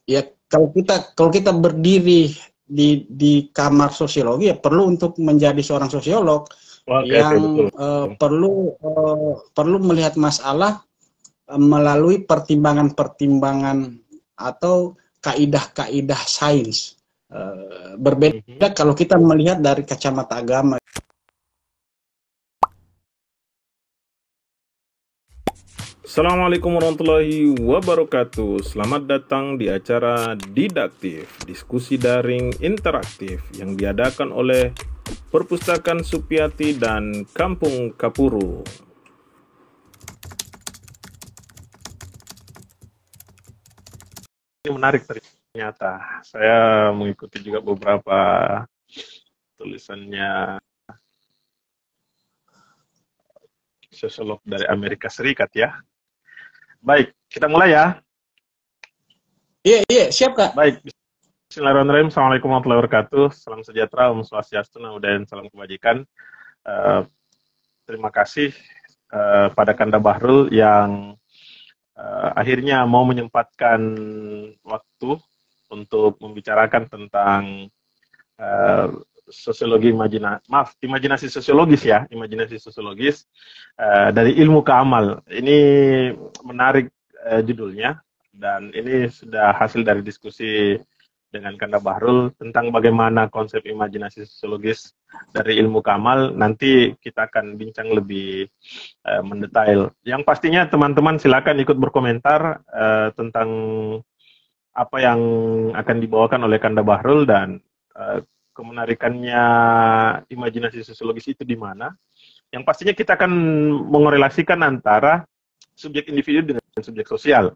ya kalau kita berdiri di kamar sosiologi, ya perlu untuk menjadi seorang sosiolog yang perlu melihat masalah melalui pertimbangan-pertimbangan atau kaidah-kaidah sains. Berbeda kalau kita melihat dari kacamata agama. Assalamualaikum warahmatullahi wabarakatuh. Selamat datang di acara Didaktif, diskusi daring interaktif yang diadakan oleh Perpustakaan Supyati dan Kampung Kapuru. Ini menarik ternyata. Saya mengikuti juga beberapa tulisannya sosiolog dari Amerika Serikat ya. Baik, kita mulai ya. Iya, siap Kak. Baik, bismillahirrahmanirrahim. Assalamualaikum warahmatullahi wabarakatuh. Salam sejahtera, Om Swastiastu, Namo Buddhaya, salam kebajikan. Terima kasih pada Kanda Bahrul yang akhirnya mau menyempatkan waktu untuk membicarakan tentang sosiologi imajinasi sosiologis ya, imajinasi sosiologis dari ilmu ke amal. Ini menarik judulnya, dan ini sudah hasil dari diskusi dengan Kanda Bahrul tentang bagaimana konsep imajinasi sosiologis dari ilmu ke amal. Nanti kita akan bincang lebih mendetail. Yang pastinya teman-teman silakan ikut berkomentar tentang apa yang akan dibawakan oleh Kanda Bahrul dan kemenarikannya imajinasi sosiologis itu di mana. Yang pastinya kita akan mengorelasikan antara subjek individu dengan subjek sosial.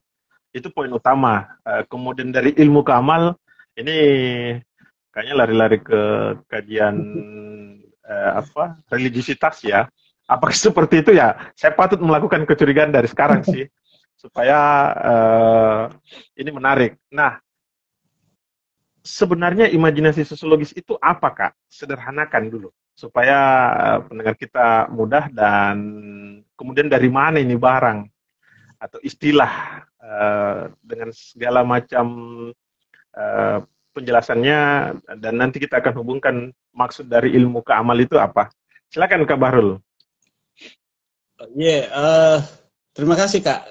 Itu poin utama. Kemudian dari ilmu ke amal, ini kayaknya lari-lari ke kajian religiositas ya. Apakah seperti itu ya? Saya patut melakukan kecurigaan dari sekarang sih, supaya ini menarik. Nah, sebenarnya imajinasi sosiologis itu apa, Kak? Sederhanakan dulu, supaya pendengar kita mudah, dan kemudian dari mana ini barang atau istilah dengan segala macam penjelasannya, dan nanti kita akan hubungkan maksud dari ilmu ke amal itu apa. Silakan Kak Bahrul. Terima kasih Kak.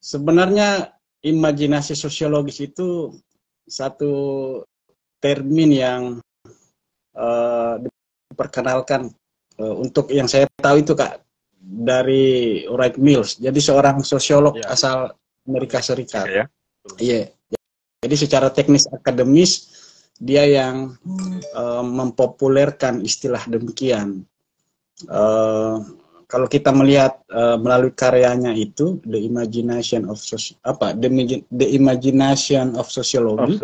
Sebenarnya imajinasi sosiologis itu satu termin yang diperkenalkan untuk yang saya tahu itu Kak dari Wright Mills. Jadi seorang sosiolog asal Amerika Serikat. Jadi secara teknis akademis dia yang mempopulerkan istilah demikian. Kalau kita melihat melalui karyanya itu The Imagination of Sociology,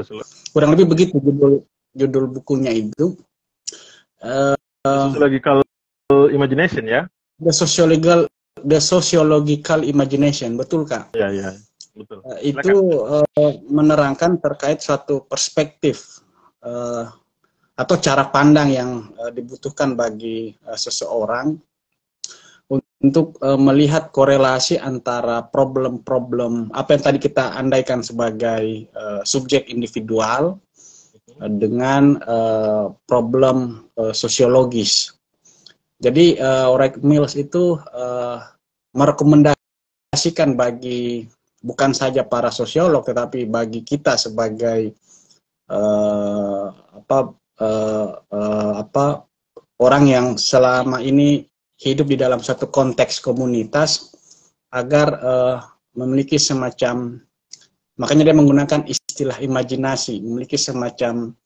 kurang lebih begitu judul bukunya itu. Sociological Imagination ya. The Sociological Imagination, betul Kak? Iya, betul. Itu menerangkan terkait suatu perspektif atau cara pandang yang dibutuhkan bagi seseorang untuk melihat korelasi antara problem-problem apa yang tadi kita andaikan sebagai subjek individual dengan problem sosiologis. Jadi Wright Mills itu merekomendasikan bagi bukan saja para sosiolog tetapi bagi kita sebagai orang yang selama ini hidup di dalam satu konteks komunitas agar memiliki semacam, makanya dia menggunakan istilah imajinasi, memiliki semacam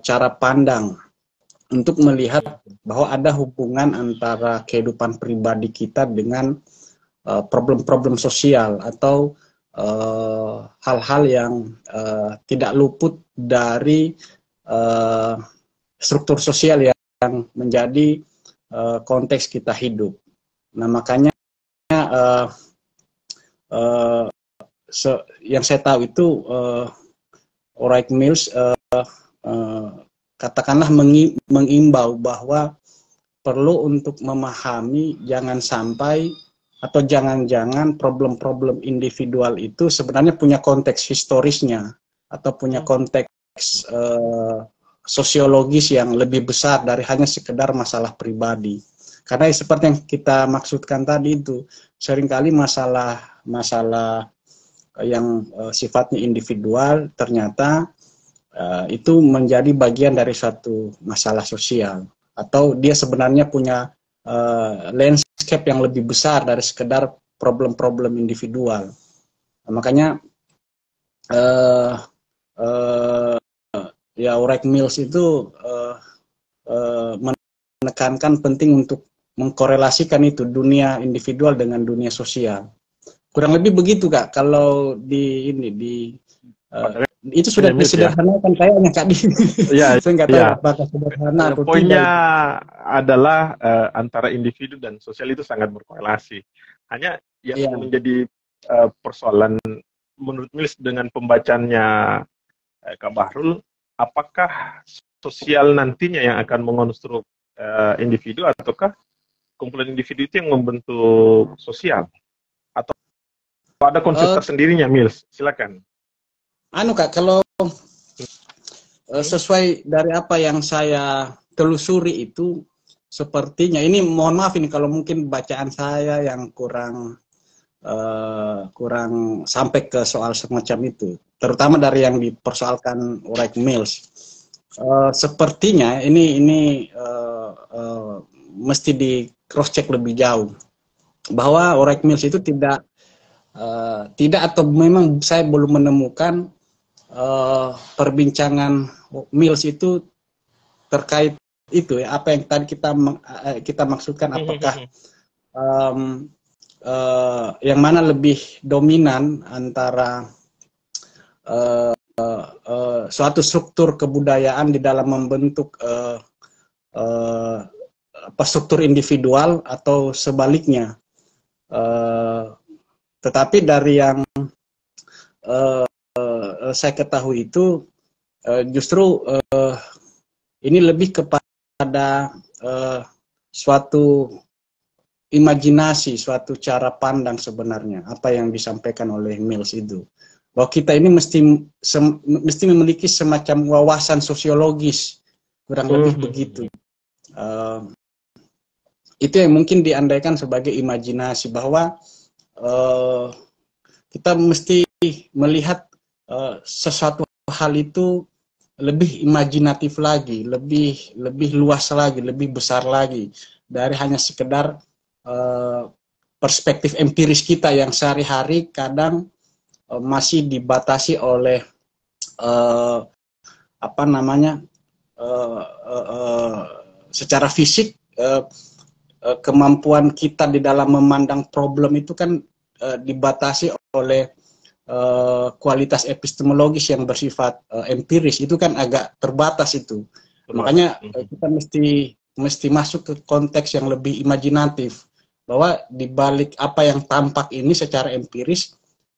cara pandang untuk melihat bahwa ada hubungan antara kehidupan pribadi kita dengan problem-problem sosial atau hal-hal yang tidak luput dari struktur sosial yang menjadi konteks kita hidup. Nah makanya yang saya tahu itu Wright Mills katakanlah mengimbau bahwa perlu untuk memahami jangan sampai atau jangan-jangan problem-problem individual itu sebenarnya punya konteks historisnya atau punya konteks sosiologis yang lebih besar dari hanya sekedar masalah pribadi. Karena seperti yang kita maksudkan tadi itu, seringkali masalah yang sifatnya individual ternyata itu menjadi bagian dari suatu masalah sosial, atau dia sebenarnya punya landscape yang lebih besar dari sekedar problem-problem individual. Makanya ya Ulrich Mills itu menekankan penting untuk mengkorelasikan itu dunia individual dengan dunia sosial. Kurang lebih begitu Kak. Kalau di itu sudah disederhanakan kayaknya Kak. Iya, saya nggak tahu apakah sederhana atau poinnya tidak. adalah antara individu dan sosial itu sangat berkorelasi. Hanya yang menjadi persoalan menurut Mills dengan pembacaannya Kak Bahrul, apakah sosial nantinya yang akan mengonstruk individu, ataukah kumpulan individu itu yang membentuk sosial? Atau ada konsep tersendirinya, Mills? Silakan. Kak, kalau sesuai dari apa yang saya telusuri itu, sepertinya ini, mohon maaf ini kalau mungkin bacaan saya yang kurang sampai ke soal semacam itu, terutama dari yang dipersoalkan Ulrich Mills. Sepertinya ini mesti di cross check lebih jauh bahwa Ulrich Mills itu tidak atau memang saya belum menemukan perbincangan Mills itu terkait itu ya, apa yang tadi kita maksudkan, apakah yang mana lebih dominan antara suatu struktur kebudayaan di dalam membentuk struktur individual atau sebaliknya. Tetapi dari yang saya ketahui itu justru ini lebih kepada suatu imajinasi, suatu cara pandang sebenarnya apa yang disampaikan oleh Mills itu, bahwa kita ini mesti memiliki semacam wawasan sosiologis, kurang lebih begitu. Itu yang mungkin diandaikan sebagai imajinasi, bahwa kita mesti melihat sesuatu hal itu lebih imajinatif lagi, lebih luas lagi, lebih besar lagi dari hanya sekedar perspektif empiris kita yang sehari-hari kadang masih dibatasi oleh secara fisik. Kemampuan kita di dalam memandang problem itu kan dibatasi oleh kualitas epistemologis yang bersifat empiris, itu kan agak terbatas itu. Makanya kita mesti masuk ke konteks yang lebih imajinatif, bahwa di balik apa yang tampak ini secara empiris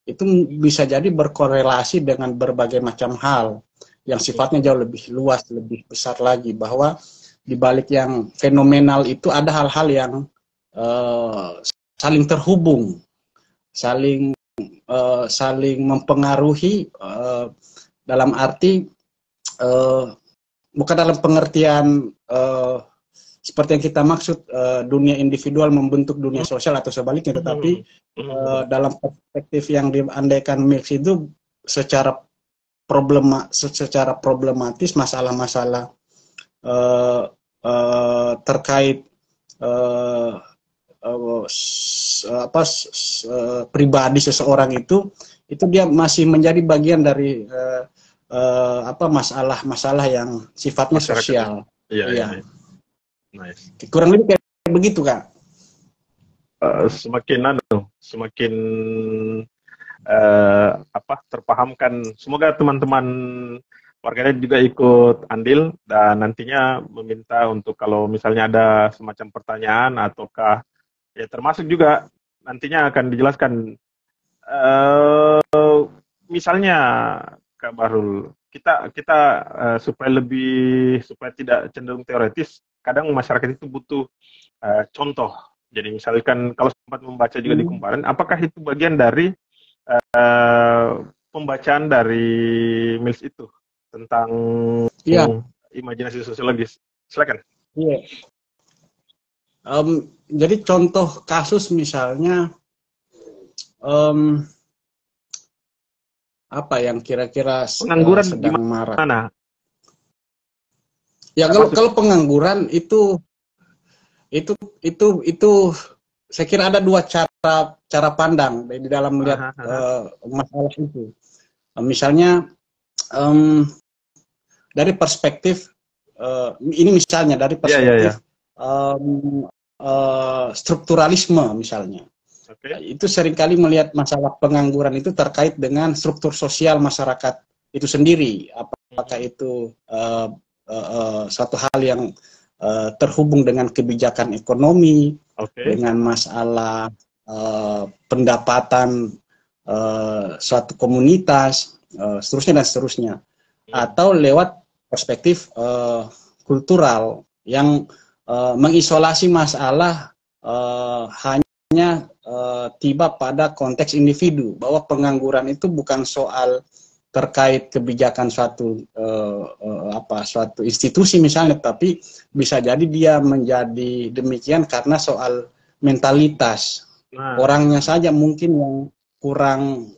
itu bisa jadi berkorelasi dengan berbagai macam hal yang sifatnya jauh lebih luas, lebih besar lagi, bahwa di balik yang fenomenal itu ada hal-hal yang saling terhubung, saling mempengaruhi, dalam arti bukan dalam pengertian seperti yang kita maksud dunia individual membentuk dunia sosial atau sebaliknya, tetapi dalam perspektif yang diandaikan Mills itu secara problematis masalah-masalah terkait pribadi seseorang itu dia masih menjadi bagian dari masalah-masalah yang sifatnya sosial. Iya. Nice. Kurang lebih kayak begitu Kak. Semakin terpahamkan. Semoga teman-teman warganet juga ikut andil dan nantinya meminta untuk kalau misalnya ada semacam pertanyaan ataukah ya termasuk juga nantinya akan dijelaskan. Misalnya Kak Bahrul, kita supaya tidak cenderung teoretis, kadang masyarakat itu butuh contoh Jadi misalkan kalau sempat membaca juga di Kumparan, apakah itu bagian dari pembacaan dari Mills itu tentang imajinasi sosiologis? Silakan. Iya. Jadi contoh kasus misalnya apa yang kira-kira pengangguran sedang marak? Mana? Ya kalau pengangguran itu saya kira ada dua cara pandang di dalam melihat masalah itu. Misalnya dari perspektif ini misalnya dari perspektif strukturalisme misalnya. Itu seringkali melihat masalah pengangguran itu terkait dengan struktur sosial masyarakat itu sendiri. Apakah itu suatu hal yang terhubung dengan kebijakan ekonomi, dengan masalah pendapatan suatu komunitas, seterusnya dan seterusnya, atau lewat perspektif kultural yang mengisolasi masalah hanya tiba pada konteks individu, bahwa pengangguran itu bukan soal terkait kebijakan suatu institusi misalnya, tapi bisa jadi dia menjadi demikian karena soal mentalitas orangnya saja mungkin yang kurang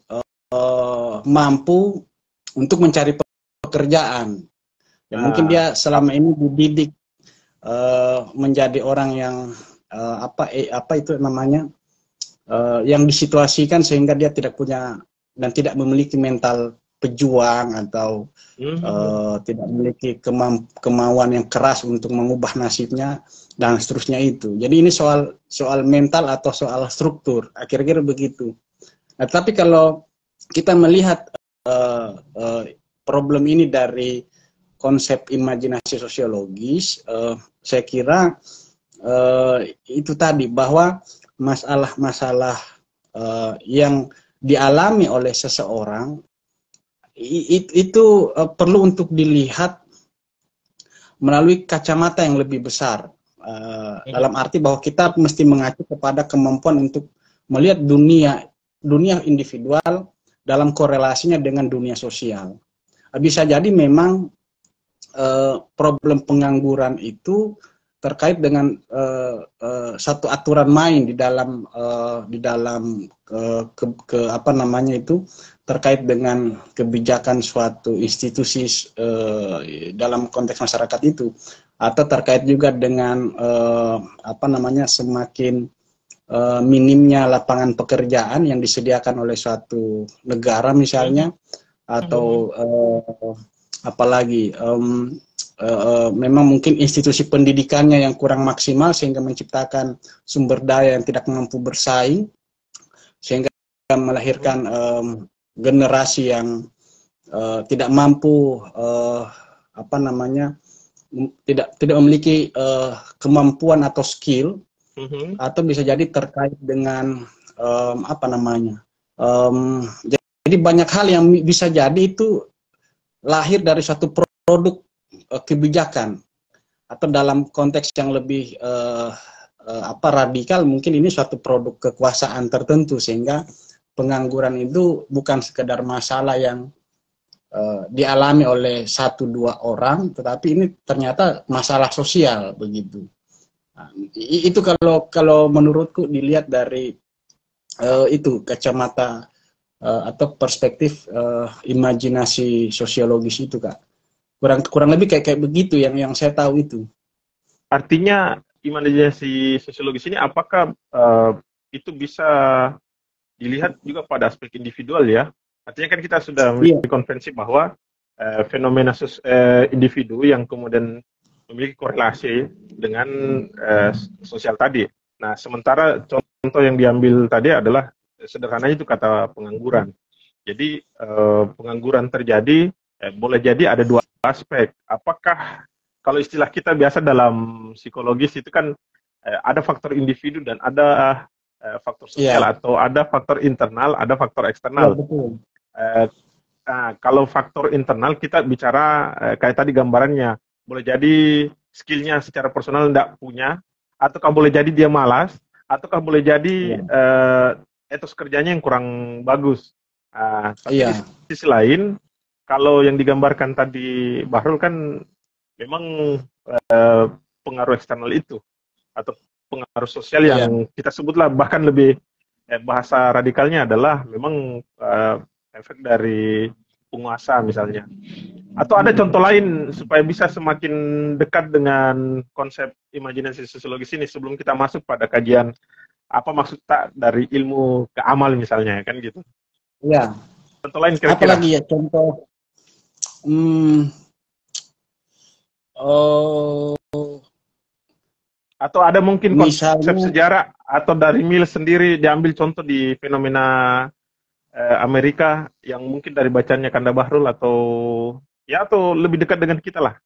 mampu untuk mencari pekerjaan. Ya, mungkin dia selama ini dididik menjadi orang yang apa itu namanya yang disituasikan sehingga dia tidak punya dan tidak memiliki mental pejuang atau tidak memiliki kemauan yang keras untuk mengubah nasibnya dan seterusnya itu. Jadi ini soal mental atau soal struktur, kira-kira begitu. Nah, tapi kalau kita melihat problem ini dari konsep imajinasi sosiologis, saya kira itu tadi, bahwa masalah-masalah yang dialami oleh seseorang itu perlu untuk dilihat melalui kacamata yang lebih besar, dalam arti bahwa kita mesti mengacu kepada kemampuan untuk melihat dunia individual dalam korelasinya dengan dunia sosial. Bisa jadi memang problem pengangguran itu terkait dengan satu aturan main di dalam apa namanya itu, terkait dengan kebijakan suatu institusi dalam konteks masyarakat itu, atau terkait juga dengan apa namanya, semakin minimnya lapangan pekerjaan yang disediakan oleh suatu negara misalnya, atau apalagi memang mungkin institusi pendidikannya yang kurang maksimal sehingga menciptakan sumber daya yang tidak mampu bersaing, sehingga melahirkan generasi yang tidak mampu apa namanya, tidak memiliki kemampuan atau skill, atau bisa jadi terkait dengan apa namanya, jadi banyak hal yang bisa jadi itu lahir dari satu produk kebijakan, atau dalam konteks yang lebih radikal, mungkin ini suatu produk kekuasaan tertentu, sehingga pengangguran itu bukan sekedar masalah yang dialami oleh 1-2 orang, tetapi ini ternyata masalah sosial begitu. Nah, itu kalau menurutku dilihat dari itu kacamata atau perspektif imajinasi sosiologis itu, Kak. Kurang lebih kayak begitu yang saya tahu itu. Artinya imajinasi sosiologis ini apakah itu bisa dilihat juga pada aspek individual ya? Artinya kan kita sudah memiliki konvensi bahwa fenomena individu yang kemudian memiliki korelasi dengan sosial tadi. Nah, sementara contoh yang diambil tadi adalah sederhananya itu kata pengangguran. Jadi pengangguran terjadi, boleh jadi ada dua aspek. Apakah kalau istilah kita biasa dalam psikologis itu kan ada faktor individu dan ada faktor sosial, atau ada faktor internal, ada faktor eksternal. Betul. Nah, kalau faktor internal kita bicara kayak tadi gambarannya, boleh jadi skillnya secara personal tidak punya, atau boleh jadi dia malas, ataukah boleh jadi etos kerjanya yang kurang bagus. Tapi di sisi lain, kalau yang digambarkan tadi Bahrul kan memang pengaruh eksternal itu atau pengaruh sosial yang kita sebutlah bahkan lebih bahasa radikalnya adalah memang efek dari penguasa misalnya. Atau ada contoh lain supaya bisa semakin dekat dengan konsep imajinasi sosiologis ini sebelum kita masuk pada kajian apa maksud tak dari ilmu ke amal misalnya, kan gitu. Ya. Contoh lain kira-kira. Apalagi ya contoh atau ada mungkin konsep sejarah atau dari Mills sendiri diambil contoh di fenomena Amerika yang mungkin dari bacanya Kanda Bahrul atau lebih dekat dengan kita lah.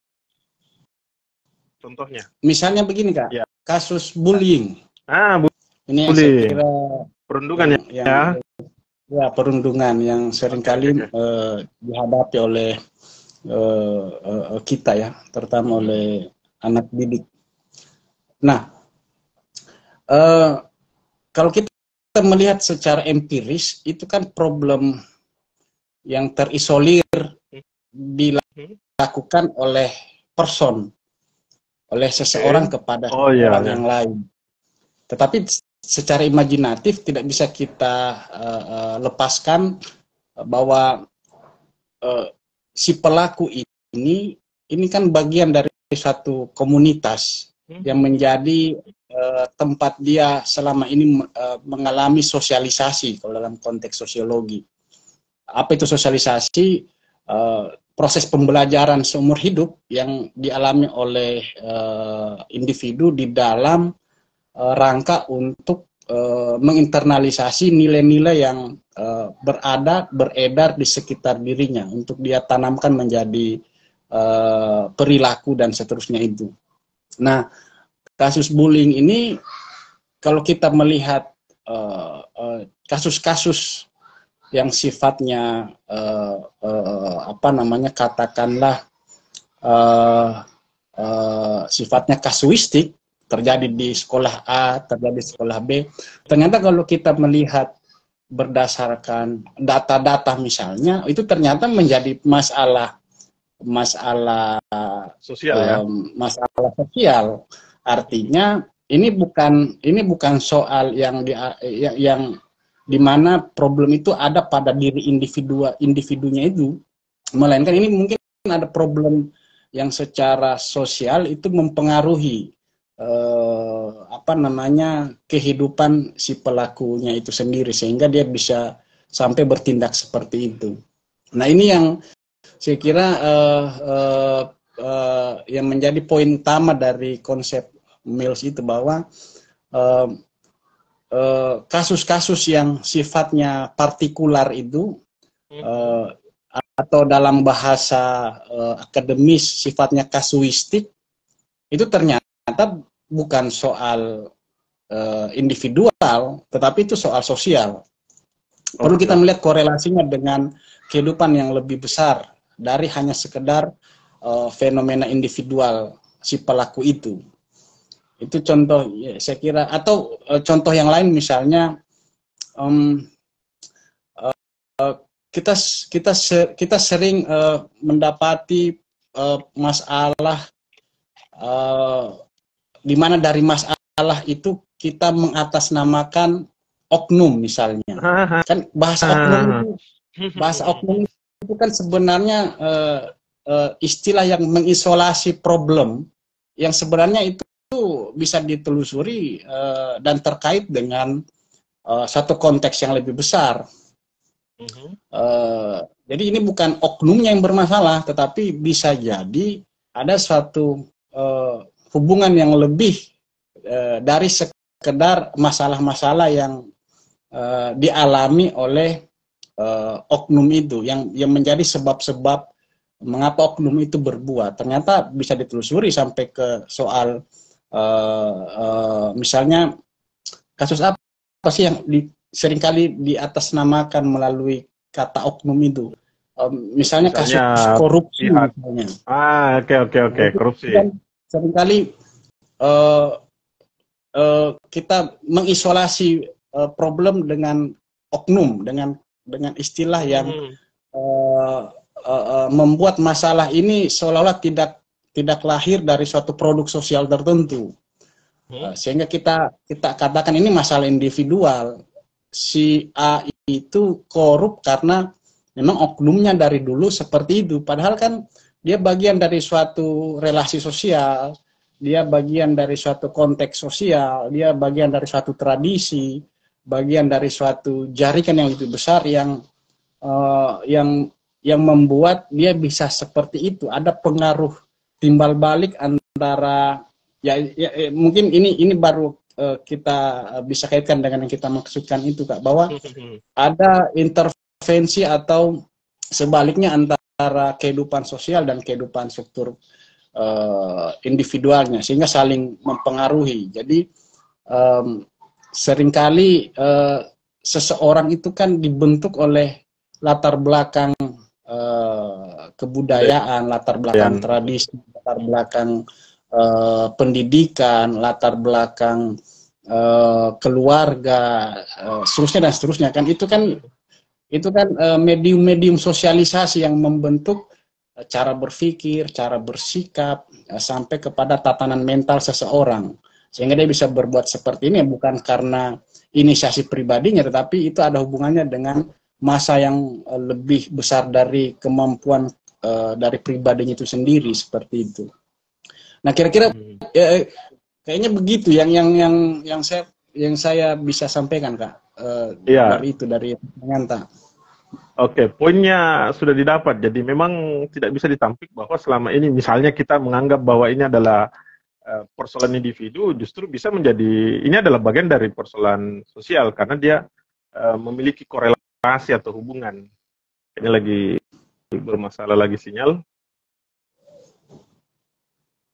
Contohnya. Misalnya begini Kak, kasus bullying. Ini yang bullying. Saya kira perundungan perundungan yang seringkali dihadapi oleh kita ya, terutama oleh anak didik. Nah, kalau kita melihat secara empiris, itu kan problem yang terisolir dilakukan oleh person, oleh seseorang kepada orang yang lain. Tetapi secara imajinatif tidak bisa kita lepaskan bahwa si pelaku ini kan bagian dari satu komunitas yang menjadi tempat dia selama ini mengalami sosialisasi kalau dalam konteks sosiologi. Apa itu sosialisasi? Proses pembelajaran seumur hidup yang dialami oleh individu di dalam rangka untuk menginternalisasi nilai-nilai yang beredar di sekitar dirinya untuk dia tanamkan menjadi perilaku dan seterusnya itu. Nah, kasus bullying ini kalau kita melihat kasus-kasus yang sifatnya katakanlah sifatnya kasuistik, terjadi di sekolah A, terjadi di sekolah B. Ternyata kalau kita melihat berdasarkan data-data misalnya, itu ternyata menjadi masalah sosial masalah sosial. Artinya ini bukan soal yang di mana problem itu ada pada diri individunya itu, melainkan ini mungkin ada problem yang secara sosial itu mempengaruhi kehidupan si pelakunya itu sendiri sehingga dia bisa sampai bertindak seperti itu. Nah, ini yang saya kira yang menjadi poin utama dari konsep Mills itu, bahwa kasus-kasus yang sifatnya partikular itu atau dalam bahasa akademis sifatnya kasuistik itu ternyata bukan soal individual, tetapi itu soal sosial. Perlu kita melihat korelasinya dengan kehidupan yang lebih besar dari hanya sekedar fenomena individual si pelaku itu. Itu contoh ya, saya kira. Atau contoh yang lain misalnya kita sering mendapati masalah di mana dari masalah itu kita mengatasnamakan oknum misalnya. Kan bahasa oknum itu kan sebenarnya istilah yang mengisolasi problem yang sebenarnya itu bisa ditelusuri dan terkait dengan satu konteks yang lebih besar. Jadi ini bukan oknumnya yang bermasalah, tetapi bisa jadi ada suatu hubungan yang lebih dari sekedar masalah-masalah yang dialami oleh oknum itu, yang menjadi sebab-sebab mengapa oknum itu berbuat. Ternyata bisa ditelusuri sampai ke soal misalnya kasus apa sih yang seringkali diatasnamakan melalui kata oknum itu. Misalnya kasus korupsi misalnya. Oke, korupsi. Dan seringkali kita mengisolasi problem dengan oknum, dengan istilah yang membuat masalah ini seolah-olah tidak lahir dari suatu produk sosial tertentu. Sehingga kita katakan ini masalah individual. Si A itu korup karena memang oknumnya dari dulu seperti itu. Padahal kan dia bagian dari suatu relasi sosial, dia bagian dari suatu konteks sosial, dia bagian dari suatu tradisi, bagian dari suatu jaringan yang lebih besar yang membuat dia bisa seperti itu. Ada pengaruh timbal balik antara mungkin ini baru kita bisa kaitkan dengan yang kita maksudkan itu, Kak, bahwa ada intervensi atau sebaliknya antara kehidupan sosial dan kehidupan struktur individualnya, sehingga saling mempengaruhi. Jadi seringkali seseorang itu kan dibentuk oleh latar belakang kebudayaan, latar belakang tradisi, latar belakang pendidikan, latar belakang keluarga, seterusnya dan seterusnya kan. Itu kan medium-medium sosialisasi yang membentuk cara berpikir, cara bersikap, sampai kepada tatanan mental seseorang, sehingga dia bisa berbuat seperti ini bukan karena inisiasi pribadinya, tetapi itu ada hubungannya dengan masa yang lebih besar dari kemampuan dari pribadinya itu sendiri, seperti itu. Nah, kira-kira kayaknya begitu yang saya bisa sampaikan, Kak. Dari Nyanta. Oke, poinnya sudah didapat. Jadi memang tidak bisa ditampik bahwa selama ini misalnya kita menganggap bahwa ini adalah persoalan individu, justru bisa menjadi ini adalah bagian dari persoalan sosial karena dia memiliki korelasi atau hubungan. Ini lagi bermasalah lagi sinyal.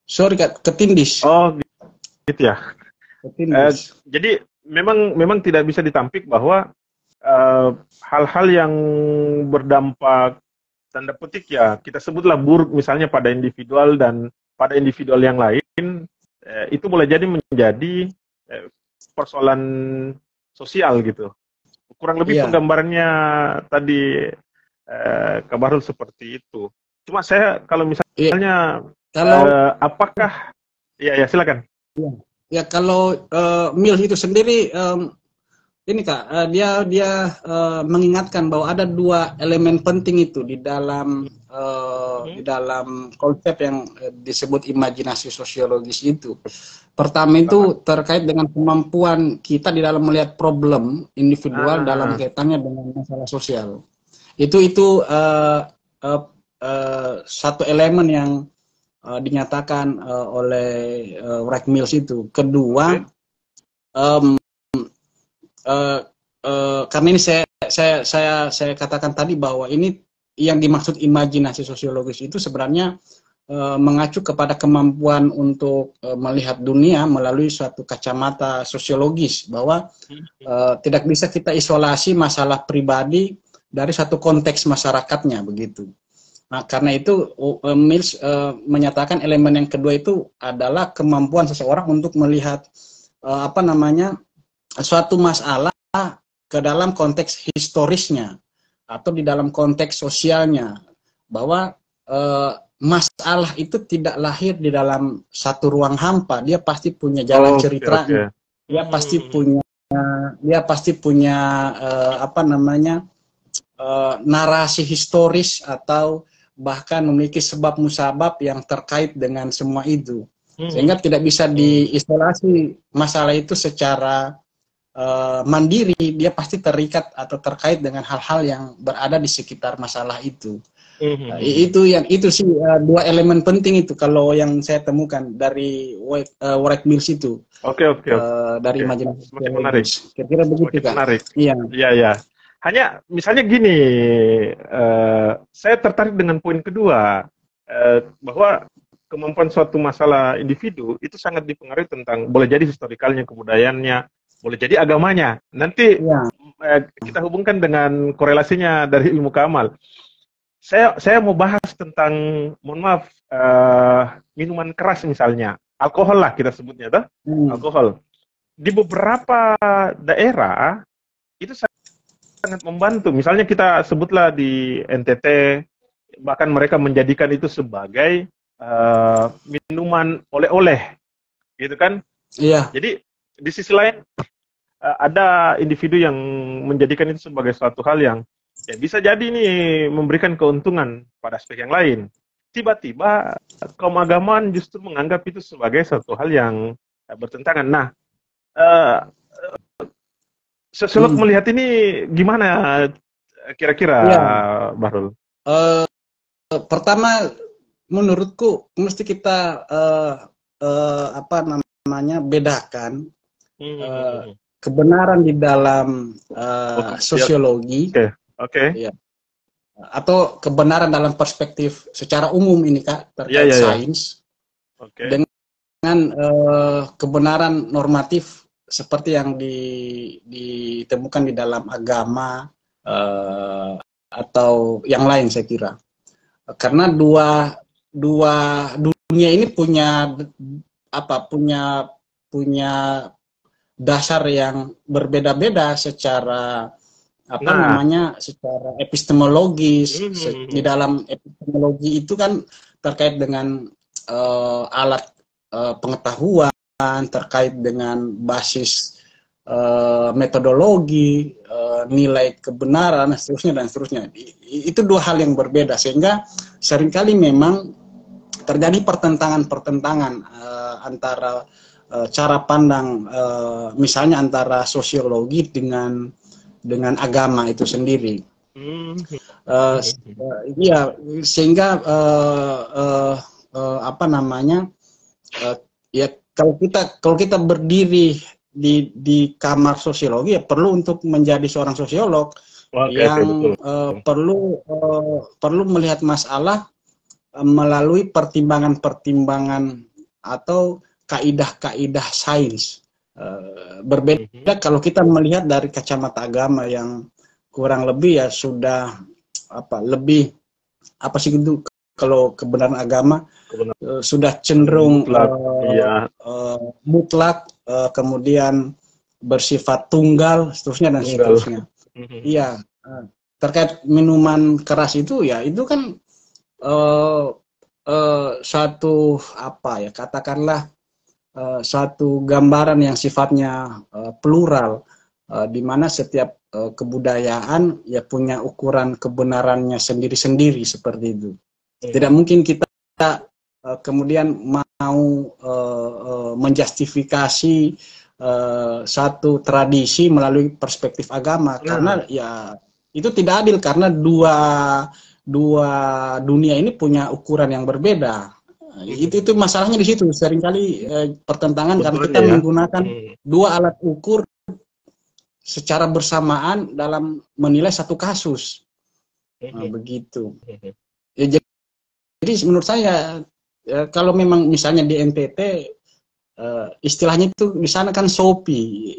Sorry, Kak, ketindis. Oh, gitu ya. Jadi memang tidak bisa ditampik bahwa hal-hal yang berdampak tanda petik ya kita sebutlah buruk misalnya pada individual dan pada individual yang lain itu boleh jadi menjadi persoalan sosial gitu. Kurang lebih penggambarannya tadi Kabarul seperti itu. Cuma saya kalau misalnya apakah ya silakan. Ya kalau Mills itu sendiri ini, Kak, dia mengingatkan bahwa ada dua elemen penting itu di dalam konsep yang disebut imajinasi sosiologis itu. Pertama itu terkait dengan kemampuan kita di dalam melihat problem individual dalam kaitannya dengan masalah sosial. Itu satu elemen yang dinyatakan oleh Wright Mills itu. Kedua, karena ini saya katakan tadi bahwa ini yang dimaksud imajinasi sosiologis itu sebenarnya mengacu kepada kemampuan untuk melihat dunia melalui suatu kacamata sosiologis, bahwa tidak bisa kita isolasi masalah pribadi dari satu konteks masyarakatnya, begitu. Nah, karena itu Mills menyatakan elemen yang kedua itu adalah kemampuan seseorang untuk melihat suatu masalah ke dalam konteks historisnya atau di dalam konteks sosialnya, bahwa masalah itu tidak lahir di dalam satu ruang hampa, dia pasti punya jalan ceritanya. Dia pasti punya narasi historis atau bahkan memiliki sebab musabab yang terkait dengan semua itu, sehingga tidak bisa diisolasi masalah itu secara mandiri. Dia pasti terikat atau terkait dengan hal-hal yang berada di sekitar masalah itu. Itu sih dua elemen penting itu kalau yang saya temukan dari Wright Mills itu. Dari imajinasi. Semakin menarik. Kira-kira begitu, Kak. Menarik. Iya. Hanya misalnya gini, saya tertarik dengan poin kedua, bahwa kemampuan suatu masalah individu itu sangat dipengaruhi tentang, boleh jadi historikalnya, kebudayaannya, boleh jadi agamanya. Nanti kita hubungkan dengan korelasinya dari ilmu keamal. Saya mau bahas tentang, mohon maaf, minuman keras misalnya, alkohol lah kita sebutnya, alkohol. di beberapa daerah itu sangat membantu. Misalnya kita sebutlah di NTT, bahkan mereka menjadikan itu sebagai minuman oleh-oleh, gitu kan? Iya. Jadi di sisi lain ada individu yang menjadikan itu sebagai suatu hal yang ya bisa jadi ini memberikan keuntungan pada aspek yang lain. Tiba-tiba kaum agamaan justru menganggap itu sebagai suatu hal yang bertentangan. Nah, sosiolog melihat ini gimana kira-kira, Bahrul? Pertama, menurutku mesti kita apa namanya bedakan kebenaran di dalam sosiologi, ya, atau kebenaran dalam perspektif secara umum ini Kak terkait sains, dengan kebenaran normatif seperti yang ditemukan di dalam agama atau yang lain saya kira. Karena dua dunia ini punya dasar yang berbeda-beda secara secara epistemologis. Di dalam epistemologi itu kan terkait dengan alat pengetahuan, terkait dengan basis metodologi, nilai kebenaran, dan seterusnya. Itu dua hal yang berbeda, sehingga seringkali memang terjadi pertentangan antara cara pandang, misalnya antara sosiologi dengan agama itu sendiri. Iya, sehingga ya kalau kita berdiri di kamar sosiologi, ya perlu untuk menjadi seorang sosiolog yang perlu melihat masalah melalui pertimbangan-pertimbangan atau kaidah-kaidah sains. Berbeda kalau kita melihat dari kacamata agama yang kurang lebih ya sudah lebih kalau kebenaran agama sudah cenderung mutlak, kemudian bersifat tunggal, seterusnya dan seterusnya. Iya, terkait minuman keras itu ya itu kan satu katakanlah satu gambaran yang sifatnya plural, di mana setiap kebudayaan ya punya ukuran kebenarannya sendiri-sendiri seperti itu. Tidak mungkin kita kemudian mau menjustifikasi satu tradisi melalui perspektif agama, karena ya itu tidak adil, karena dua dunia ini punya ukuran yang berbeda. Itu masalahnya di situ, seringkali pertentangan karena kita menggunakan dua alat ukur secara bersamaan dalam menilai satu kasus. Begitu. Ya, jadi menurut saya kalau memang misalnya di NTT istilahnya itu di sana kan sopi,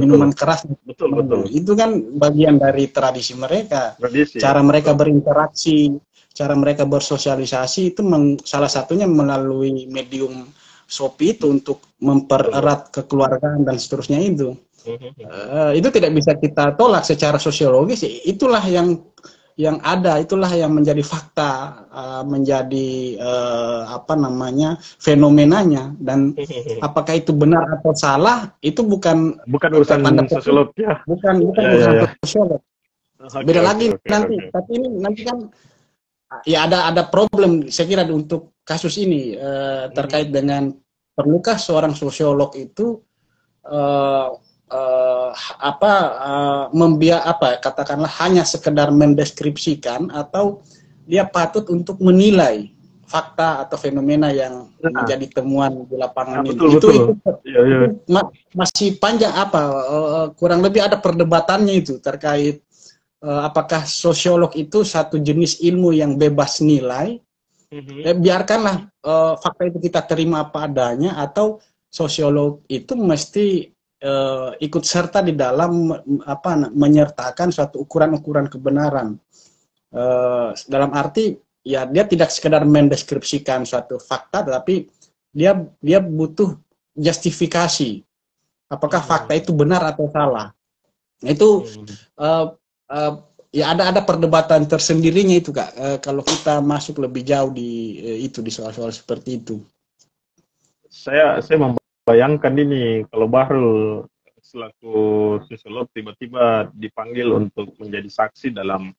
minuman keras, betul. Itu kan bagian dari tradisi mereka, cara mereka berinteraksi, cara mereka bersosialisasi itu salah satunya melalui medium sopi itu untuk mempererat kekeluargaan dan seterusnya itu. Itu tidak bisa kita tolak secara sosiologis. Itulah yang ada, itulah yang menjadi fakta, menjadi fenomenanya, dan apakah itu benar atau salah itu bukan urusan sosiolog ya, bukan urusan sosiolog. Beda lagi nanti. Tapi ini nanti kan ya ada problem saya kira untuk kasus ini, terkait dengan perlukah seorang sosiolog itu katakanlah hanya sekedar mendeskripsikan, atau dia patut untuk menilai fakta atau fenomena yang menjadi temuan di lapangan ini. Itu masih panjang, kurang lebih ada perdebatannya itu terkait apakah sosiolog itu satu jenis ilmu yang bebas nilai, biarkanlah fakta itu kita terima apa adanya, atau sosiolog itu mesti ikut serta di dalam menyertakan suatu ukuran-ukuran kebenaran, dalam arti ya dia tidak sekedar mendeskripsikan suatu fakta, tapi dia butuh justifikasi apakah fakta itu benar atau salah. Itu ya ada perdebatan tersendirinya itu Kak, kalau kita masuk lebih jauh di di soal-soal seperti itu. Saya membayangkan ini kalau Bahrul selaku sosiolog tiba-tiba dipanggil untuk menjadi saksi dalam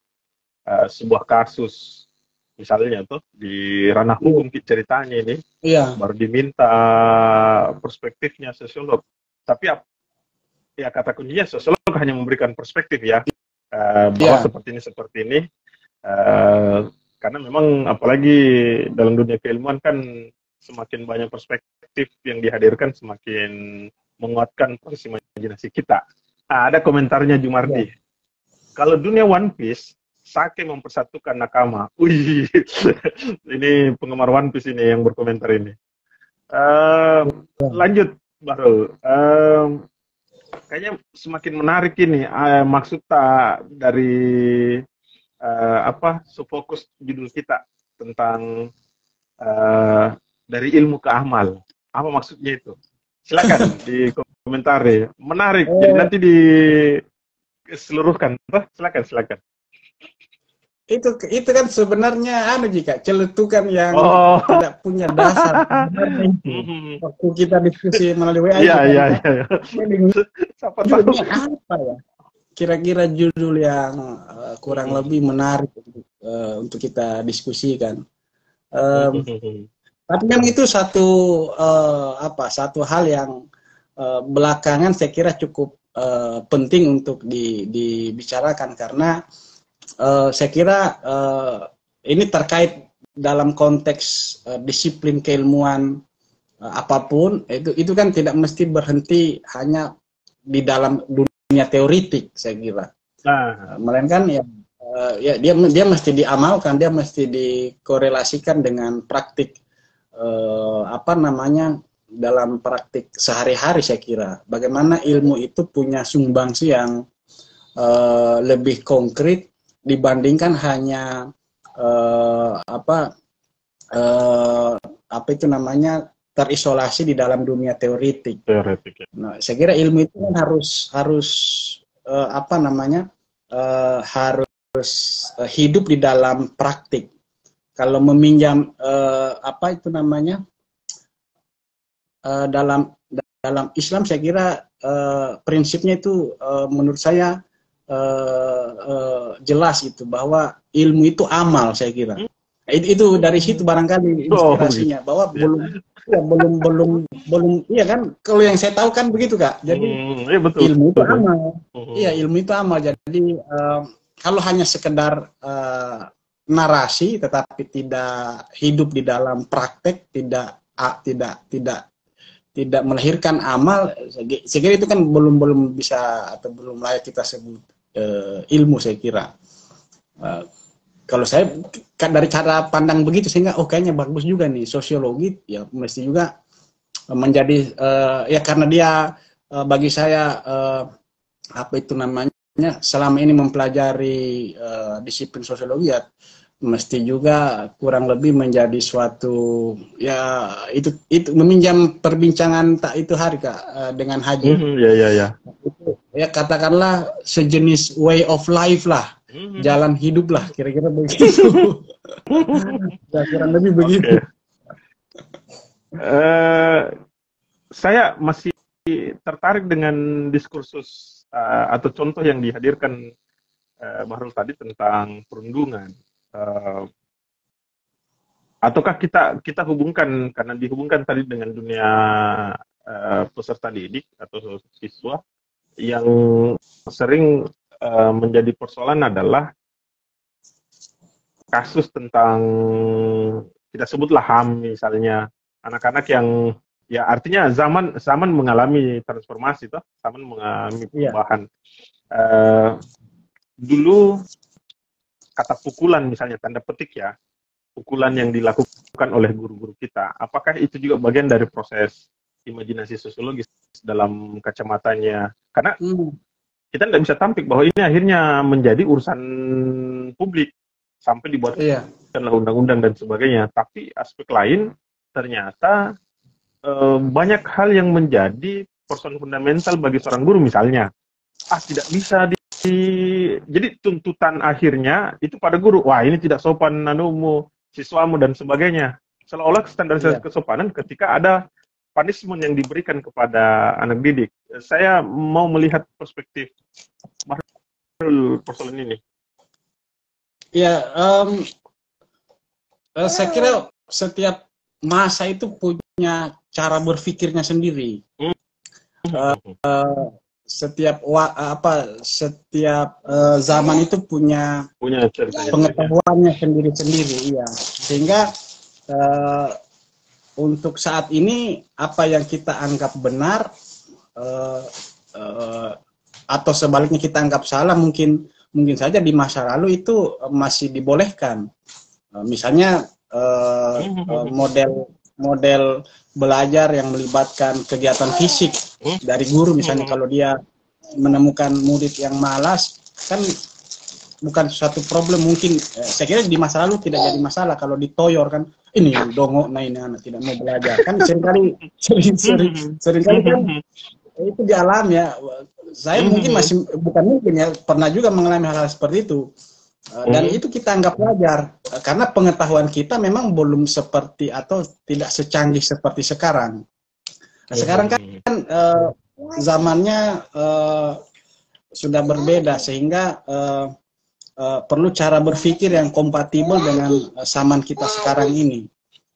sebuah kasus, misalnya tuh di ranah hukum ceritanya ini, baru diminta perspektifnya sosiolog. Tapi ya kata kuncinya sosiolog hanya memberikan perspektif ya, bahwa seperti ini, karena memang apalagi dalam dunia keilmuan kan semakin banyak perspektif yang dihadirkan semakin menguatkan proses imajinasi kita. Ada komentarnya Jumardi. Kalau dunia One Piece, Sake mempersatukan nakama. Wih, ini penggemar One Piece ini yang berkomentar ini. Lanjut, Bahrul. Kayaknya semakin menarik ini. Maksud dari fokus judul kita tentang dari ilmu ke amal. Apa maksudnya itu? Silakan dikomentari. Menarik. Jadi nanti diseluruhkan. Silakan. Itu kan sebenarnya jika celetukan yang tidak punya dasar. Waktu kita diskusi melalui WA. Iya. Judulnya apa ya? Kira-kira judul yang kurang lebih menarik untuk kita diskusikan. Tapi kan itu satu hal yang belakangan saya kira cukup penting untuk dibicarakan, karena saya kira ini terkait dalam konteks disiplin keilmuan apapun, itu kan tidak mesti berhenti hanya di dalam dunia teoritik, saya kira. Melainkan dia mesti diamalkan, dia mesti dikorelasikan dengan praktik dalam praktik sehari-hari. Saya kira bagaimana ilmu itu punya sumbangsi yang lebih konkret dibandingkan hanya terisolasi di dalam dunia teoritik. Nah, saya kira ilmu itu kan harus hidup di dalam praktik. Kalau meminjam dalam Islam, saya kira prinsipnya itu menurut saya jelas itu, bahwa ilmu itu amal, saya kira. Itu dari situ barangkali inspirasinya, bahwa belum iya kan, kalau yang saya tahu kan begitu Kak. Jadi ilmu itu amal. Iya, ilmu itu amal. Jadi kalau hanya sekedar narasi tetapi tidak hidup di dalam praktek, tidak melahirkan amal, saya kira itu kan belum bisa atau belum layak kita sebut ilmu, saya kira. Kalau saya dari cara pandang begitu, sehingga kayaknya bagus juga nih sosiologi, ya mesti juga menjadi karena dia bagi saya selama ini mempelajari disiplin sosiologi, ya mesti juga kurang lebih menjadi suatu itu meminjam perbincangan itu hari Kak dengan Haji. Itu, ya katakanlah sejenis way of life lah, jalan hidup lah, kira-kira begitu. Ya, kurang lebih begitu. Saya masih tertarik dengan diskursus atau contoh yang dihadirkan Bahrul tadi tentang perundungan. Ataukah kita hubungkan, karena dihubungkan tadi dengan dunia peserta didik atau siswa, yang sering menjadi persoalan adalah kasus tentang, kita sebutlah HAM misalnya, anak-anak yang ya artinya zaman mengalami transformasi, zaman mengalami perubahan. Dulu kata pukulan misalnya, tanda petik ya, pukulan yang dilakukan oleh guru-guru kita, apakah itu juga bagian dari proses imajinasi sosiologis dalam kacamatanya? Karena kita tidak bisa tampik bahwa ini akhirnya menjadi urusan publik sampai dibuatkanlah undang-undang dan sebagainya. Tapi aspek lain ternyata banyak hal yang menjadi persoalan fundamental bagi seorang guru misalnya, tidak bisa jadi tuntutan akhirnya itu pada guru, wah ini tidak sopan nanumu, siswamu dan sebagainya. Seolah-olah standarisasi kesopanan ketika ada punishment yang diberikan kepada anak didik. Saya mau melihat perspektif persoalan ini. Ya, saya kira setiap masa itu punya cara berpikirnya sendiri. Setiap zaman itu punya pengetahuannya sendiri-sendiri, iya. Sehingga untuk saat ini apa yang kita anggap benar atau sebaliknya kita anggap salah mungkin saja di masa lalu itu masih dibolehkan. Misalnya model belajar yang melibatkan kegiatan fisik dari guru, misalnya kalau dia menemukan murid yang malas, kan bukan suatu problem. Mungkin saya kira di masa lalu tidak jadi masalah kalau ditoyor kan, ini dongok, nah ini anak tidak mau belajar kan, seringkali kan itu di alam ya. Saya mungkin masih bukan mungkin ya, pernah juga mengalami hal-hal seperti itu. Dan itu kita anggap wajar karena pengetahuan kita memang belum seperti atau tidak secanggih seperti sekarang. Nah, sekarang kan zamannya sudah berbeda sehingga perlu cara berpikir yang kompatibel dengan zaman kita sekarang ini.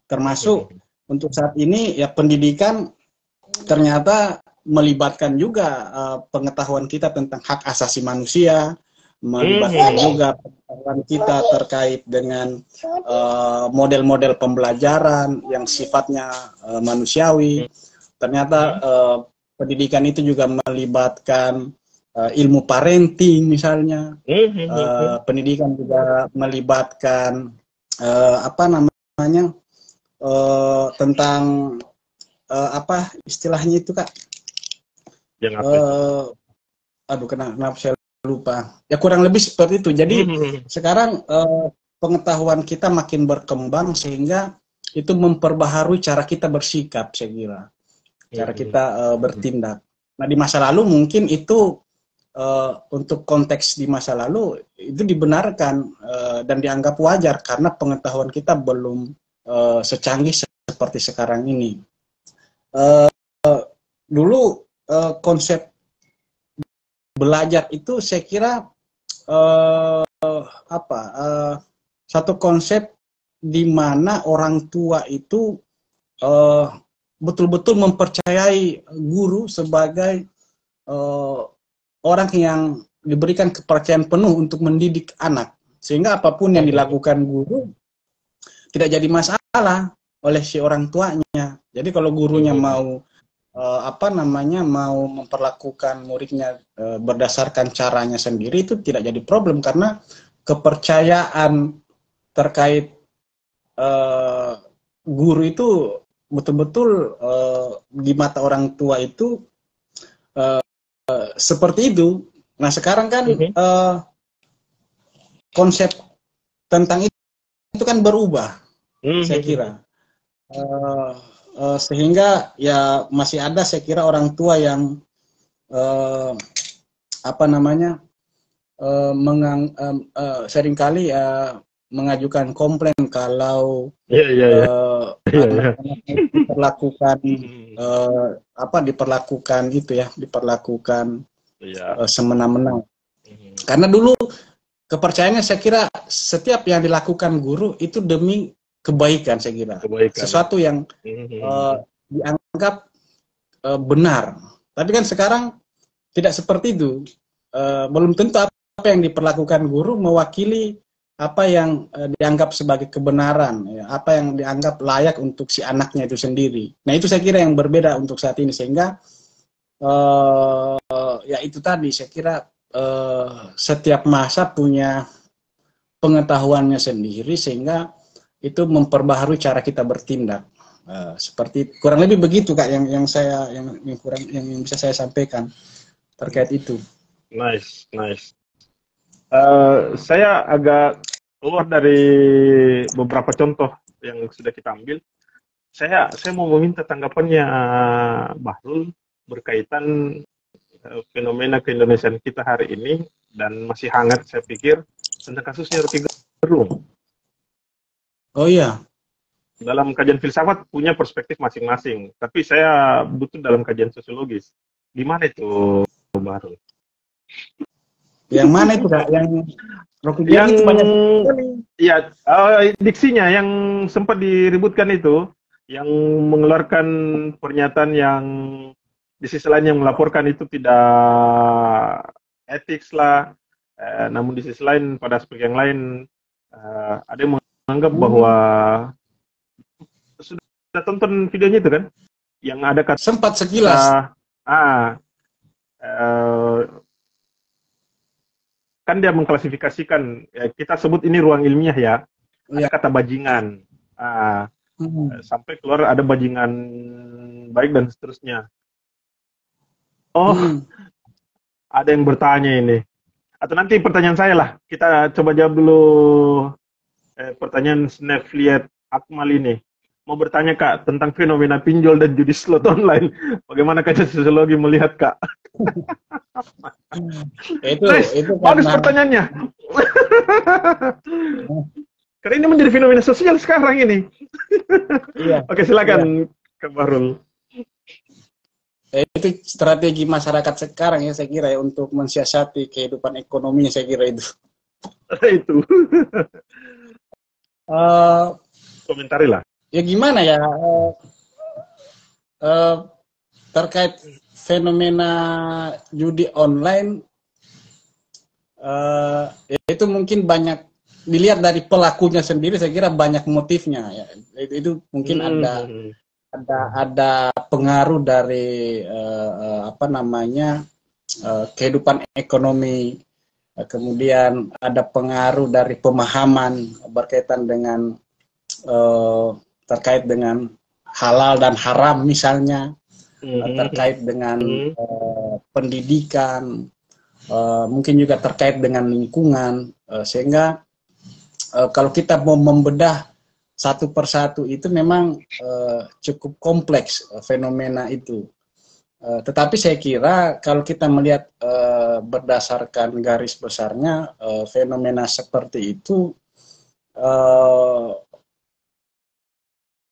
Termasuk untuk saat ini ya pendidikan ternyata melibatkan juga pengetahuan kita tentang hak asasi manusia, melibatkan juga pengetahuan kita terkait dengan model-model pembelajaran yang sifatnya manusiawi. Ternyata pendidikan itu juga melibatkan ilmu parenting misalnya. Pendidikan juga melibatkan tentang apa istilahnya itu Kak? Kenapa saya lupa. Ya kurang lebih seperti itu. Jadi sekarang pengetahuan kita makin berkembang sehingga itu memperbaharui cara kita bersikap, saya kira. Cara kita bertindak. Nah di masa lalu mungkin itu untuk konteks di masa lalu itu dibenarkan dan dianggap wajar karena pengetahuan kita belum secanggih seperti sekarang ini. Dulu konsep belajar itu saya kira satu konsep di mana orang tua itu betul-betul mempercayai guru sebagai orang yang diberikan kepercayaan penuh untuk mendidik anak, sehingga apapun yang dilakukan guru tidak jadi masalah oleh si orang tuanya. Jadi kalau gurunya mau mau memperlakukan muridnya berdasarkan caranya sendiri, itu tidak jadi problem karena kepercayaan terkait guru itu betul-betul di mata orang tua itu seperti itu. Nah sekarang kan konsep tentang itu kan berubah, saya kira. Sehingga ya masih ada saya kira orang tua yang seringkali mengajukan komplain kalau diperlakukan semena-mena. Karena dulu kepercayaannya saya kira setiap yang dilakukan guru itu demi kebaikan, saya kira. Sesuatu yang dianggap benar. Tapi kan sekarang tidak seperti itu. Belum tentu apa yang diperlakukan guru mewakili apa yang dianggap sebagai kebenaran, ya, apa yang dianggap layak untuk si anaknya itu sendiri. Nah itu saya kira yang berbeda untuk saat ini, sehingga ya itu tadi saya kira setiap masa punya pengetahuannya sendiri, sehingga itu memperbaharui cara kita bertindak. Seperti kurang lebih begitu Kak yang bisa saya sampaikan terkait itu. Nice. Saya agak keluar dari beberapa contoh yang sudah kita ambil. Saya mau meminta tanggapannya Bahrul berkaitan fenomena keindonesiaan kita hari ini, dan masih hangat saya pikir tentang kasusnya Rocky Gerung. Oh iya. Dalam kajian filsafat punya perspektif masing-masing, tapi saya butuh dalam kajian sosiologis. Gimana itu, Bahrul? Yang mana itu, Kak? Yang Rocky Gerung Yang itu banyak. Ya, diksinya yang sempat diributkan itu, yang mengeluarkan pernyataan yang di sisi lain yang melaporkan itu tidak etik lah, namun di sisi lain pada aspek yang lain ada yang menganggap bahwa sudah tonton videonya itu kan, yang ada kata sempat sekilas. Kan dia mengklasifikasikan, kita sebut ini ruang ilmiah ya, ada kata bajingan, sampai keluar ada bajingan baik dan seterusnya. Ada yang bertanya ini, atau nanti pertanyaan saya lah, kita coba jawab dulu pertanyaan Snefliet Akmal ini. Mau bertanya Kak tentang fenomena pinjol dan judi slot online. Bagaimana kaca sosiologi melihat Kak? itu bagus pertanyaannya. Karena ini menjadi fenomena sosial sekarang ini. Iya. Oke, silakan Kak Bahrul. Itu strategi masyarakat sekarang ya, saya kira ya, untuk mensiasati kehidupan ekonominya, saya kira itu. Itu. Komentari lah. Ya gimana ya, terkait fenomena judi online, itu mungkin banyak dilihat dari pelakunya sendiri, saya kira banyak motifnya ya. Itu mungkin ada pengaruh dari kehidupan ekonomi, kemudian ada pengaruh dari pemahaman berkaitan dengan terkait dengan halal dan haram misalnya, terkait dengan pendidikan, mungkin juga terkait dengan lingkungan, sehingga kalau kita mau membedah satu persatu itu memang cukup kompleks fenomena itu. Tetapi saya kira kalau kita melihat berdasarkan garis besarnya, fenomena seperti itu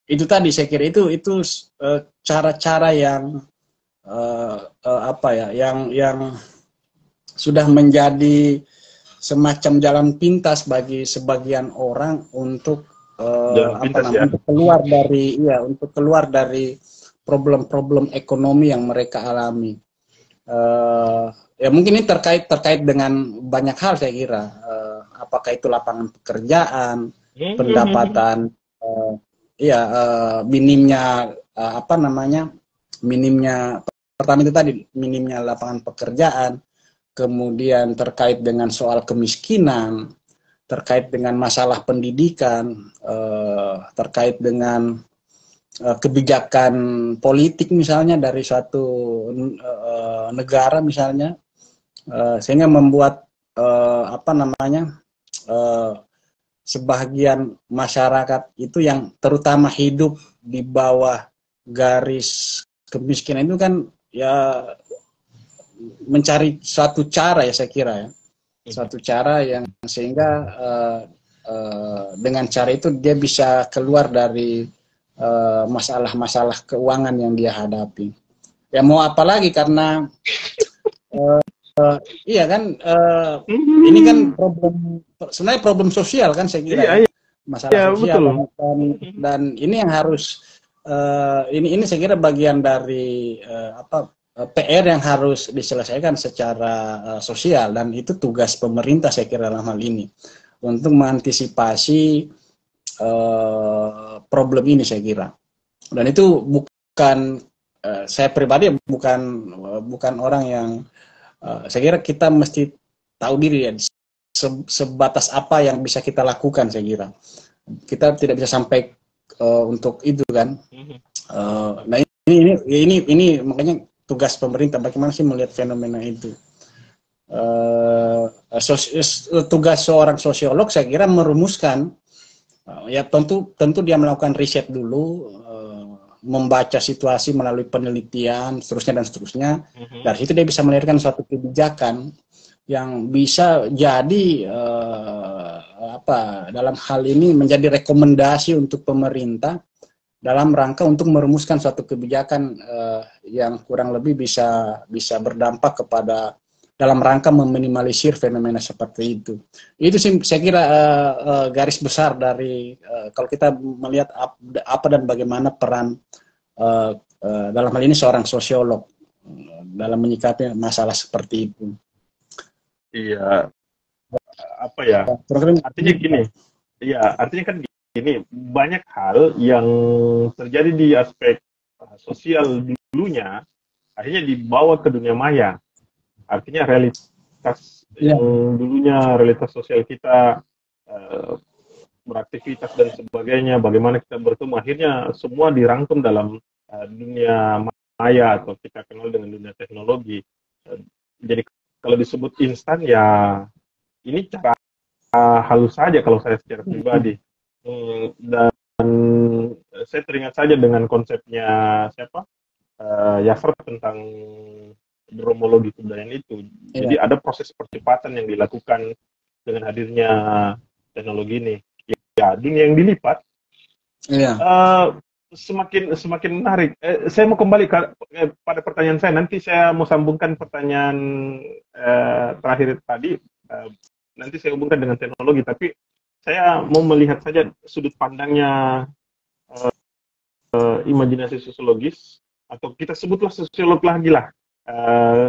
tadi saya kira itu cara-cara yang yang sudah menjadi semacam jalan pintas bagi sebagian orang untuk untuk keluar dari problem-problem ekonomi yang mereka alami. Ya mungkin ini terkait dengan banyak hal, saya kira. Apakah itu lapangan pekerjaan, pendapatan, minimnya minimnya, pertama itu tadi minimnya lapangan pekerjaan, kemudian terkait dengan soal kemiskinan, terkait dengan masalah pendidikan, terkait dengan kebijakan politik misalnya dari suatu negara misalnya, sehingga membuat sebagian masyarakat itu yang terutama hidup di bawah garis kemiskinan itu kan ya mencari suatu cara ya, saya kira ya, suatu cara yang sehingga dengan cara itu dia bisa keluar dari masalah-masalah keuangan yang dia hadapi. Ya mau apa lagi, karena iya kan, ini kan sebenarnya problem sosial kan, saya kira. Iya. Masalah sosial, dan ini yang harus ini saya kira bagian dari PR yang harus diselesaikan secara sosial, dan itu tugas pemerintah saya kira dalam hal ini untuk mengantisipasi problem ini, saya kira. Dan itu bukan saya pribadi bukan orang yang saya kira kita mesti tahu diri ya, sebatas apa yang bisa kita lakukan. Saya kira kita tidak bisa sampai untuk itu kan. Nah ini makanya tugas pemerintah bagaimana sih melihat fenomena itu. Tugas seorang sosiolog saya kira merumuskan, ya tentu dia melakukan riset dulu, membaca situasi melalui penelitian, seterusnya dan seterusnya. Dari situ dia bisa melahirkan suatu kebijakan yang bisa jadi dalam hal ini menjadi rekomendasi untuk pemerintah dalam rangka untuk merumuskan suatu kebijakan yang kurang lebih bisa berdampak kepada dalam rangka meminimalisir fenomena seperti itu. Itu sih saya kira garis besar dari kalau kita melihat apa dan bagaimana peran dalam hal ini seorang sosiolog dalam menyikapi masalah seperti itu. Iya, apa ya? Artinya gini, iya, artinya kan gini, banyak hal yang terjadi di aspek sosial dulunya, akhirnya dibawa ke dunia maya. Artinya realitas yang dulunya realitas sosial kita, beraktivitas dan sebagainya, bagaimana kita bertemu, akhirnya semua dirangkum dalam dunia maya atau kita kenal dengan dunia teknologi. Jadi kalau disebut instan ya ini cara halus saja kalau saya secara pribadi. Dan saya teringat saja dengan konsepnya siapa? Yasser tentang dromologi kebudayaan itu. Jadi ada proses percepatan yang dilakukan dengan hadirnya teknologi ini. Ya, dunia yang dilipat. Semakin menarik. Saya mau kembali pada pertanyaan saya. Nanti saya mau sambungkan pertanyaan terakhir tadi. Nanti saya hubungkan dengan teknologi. Tapi saya mau melihat saja sudut pandangnya imajinasi sosiologis, atau kita sebutlah sosiolog lagi lah,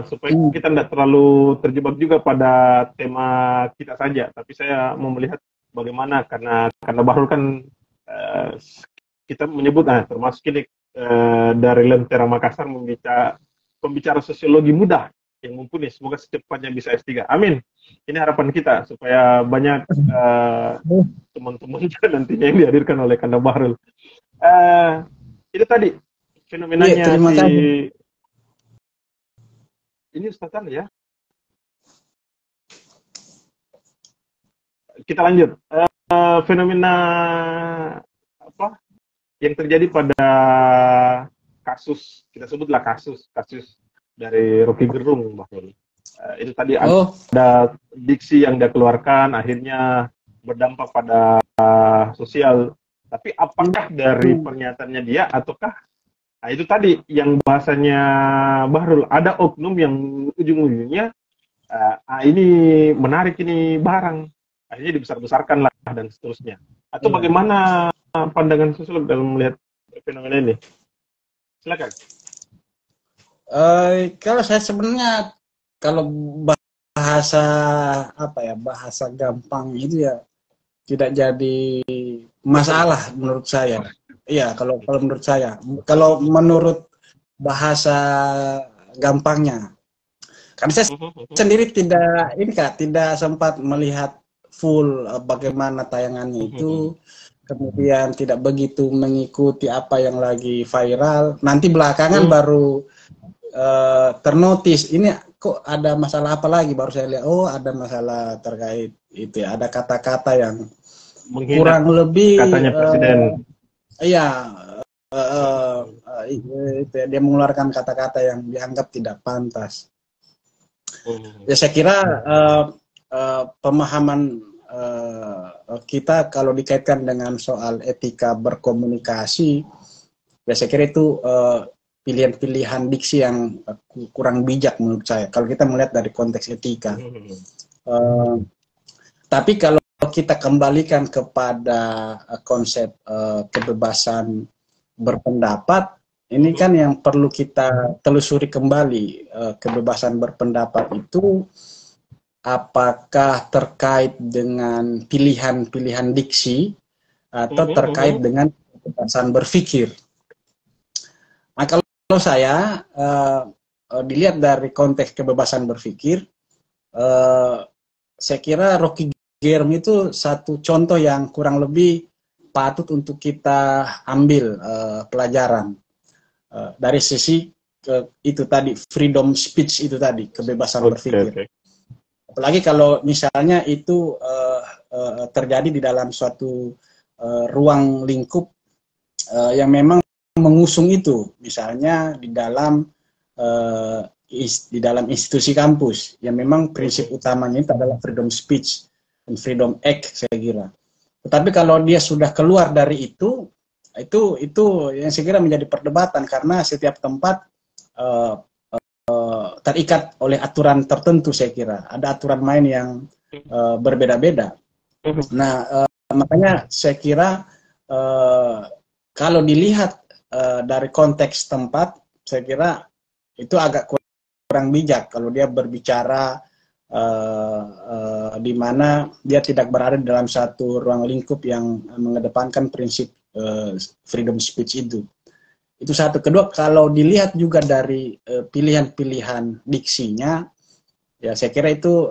supaya kita tidak terlalu terjebak juga pada tema kita saja. Tapi saya mau melihat bagaimana, karena Bahrul kan kita menyebut, termasuk ini dari Lentera Makassar, pembicara sosiologi muda yang mumpuni. Semoga secepatnya bisa S3. Amin. Ini harapan kita supaya banyak teman-teman nantinya yang dihadirkan oleh Kanda Bahrul. Itu tadi fenomenanya ini Ustaz ya. Kita lanjut. Fenomena apa yang terjadi pada kasus, kita sebutlah kasus dari Rocky Gerung, Bahrul. Itu tadi ada diksi yang dia keluarkan, akhirnya berdampak pada sosial. Tapi apakah dari pernyataannya dia, ataukah itu tadi yang bahasanya Bahrul, ada oknum yang ujung-ujungnya ini menarik, ini barang, akhirnya dibesar-besarkan lah dan seterusnya. Atau bagaimana pandangan sosiolog dalam melihat fenomena ini? Silakan. Kalau saya sebenarnya, kalau bahasa bahasa gampang itu ya tidak jadi masalah menurut saya. Iya, kalau menurut saya, kalau menurut bahasa gampangnya, karena saya sendiri tidak sempat melihat full bagaimana tayangannya itu, kemudian tidak begitu mengikuti apa yang lagi viral. Nanti belakangan baru ternotis ini kok ada masalah apa lagi, baru saya lihat ada masalah terkait itu ya, ada kata-kata yang kurang lebih katanya presiden. Iya, dia mengeluarkan kata-kata yang dianggap tidak pantas. Ya saya kira pemahaman kita kalau dikaitkan dengan soal etika berkomunikasi, ya saya kira itu pilihan-pilihan diksi yang kurang bijak menurut saya, kalau kita melihat dari konteks etika. Tapi kalau kita kembalikan kepada konsep kebebasan berpendapat, ini kan yang perlu kita telusuri kembali. Kebebasan berpendapat itu apakah terkait dengan pilihan-pilihan diksi atau terkait dengan kebebasan berpikir. Nah, kalau saya dilihat dari konteks kebebasan berpikir, saya kira Rocky Gerung itu satu contoh yang kurang lebih patut untuk kita ambil pelajaran dari sisi itu tadi, freedom speech itu tadi, kebebasan berpikir. Apalagi kalau misalnya itu terjadi di dalam suatu ruang lingkup yang memang mengusung itu, misalnya di dalam institusi kampus, yang memang prinsip utamanya itu adalah freedom speech dan freedom act, saya kira. Tetapi kalau dia sudah keluar dari itu yang saya kira menjadi perdebatan, karena setiap tempat terikat oleh aturan tertentu, saya kira. Ada aturan main yang berbeda-beda. Nah, makanya saya kira kalau dilihat dari konteks tempat, saya kira itu agak kurang bijak kalau dia berbicara di mana dia tidak berada dalam satu ruang lingkup yang mengedepankan prinsip freedom speech itu. Itu satu. Kedua, kalau dilihat juga dari pilihan-pilihan diksinya, ya saya kira itu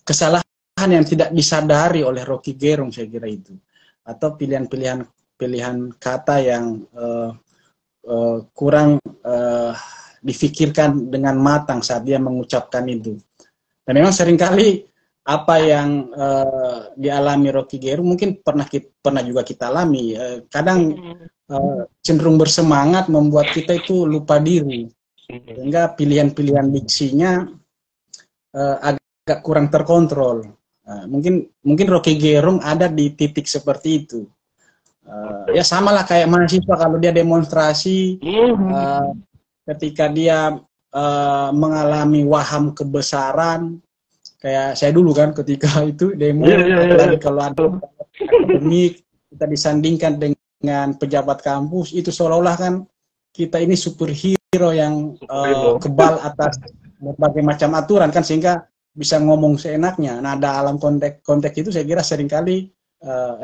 kesalahan yang tidak disadari oleh Rocky Gerung, saya kira itu, atau pilihan kata yang kurang difikirkan dengan matang saat dia mengucapkan itu. Dan memang seringkali apa yang dialami Rocky Gerung mungkin pernah juga kita alami. Kadang cenderung bersemangat membuat kita itu lupa diri, sehingga pilihan-pilihan diksinya agak kurang terkontrol. Mungkin Rocky Gerung ada di titik seperti itu. Ya samalah kayak mahasiswa kalau dia demonstrasi, ketika dia mengalami waham kebesaran, kayak saya dulu kan ketika itu demo, apalagi kalau ada akademik, kita disandingkan dengan pejabat kampus, itu seolah-olah kan kita ini superhero yang kebal atas berbagai macam aturan kan, sehingga bisa ngomong seenaknya. Nah, dalam konteks itu saya kira seringkali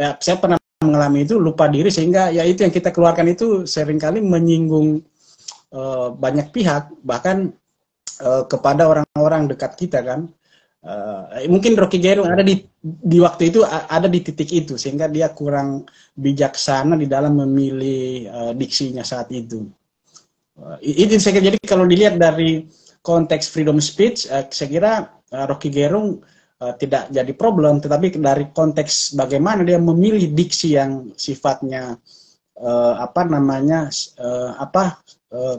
ya saya pernah mengalami itu, lupa diri, sehingga ya itu yang kita keluarkan itu seringkali menyinggung banyak pihak, bahkan kepada orang-orang dekat kita kan. Mungkin Rocky Gerung ada di waktu itu ada di titik itu, sehingga dia kurang bijaksana di dalam memilih diksinya saat itu. Itu saya kira. Jadi kalau dilihat dari konteks freedom speech, saya kira Rocky Gerung tidak jadi problem, tetapi dari konteks bagaimana dia memilih diksi yang sifatnya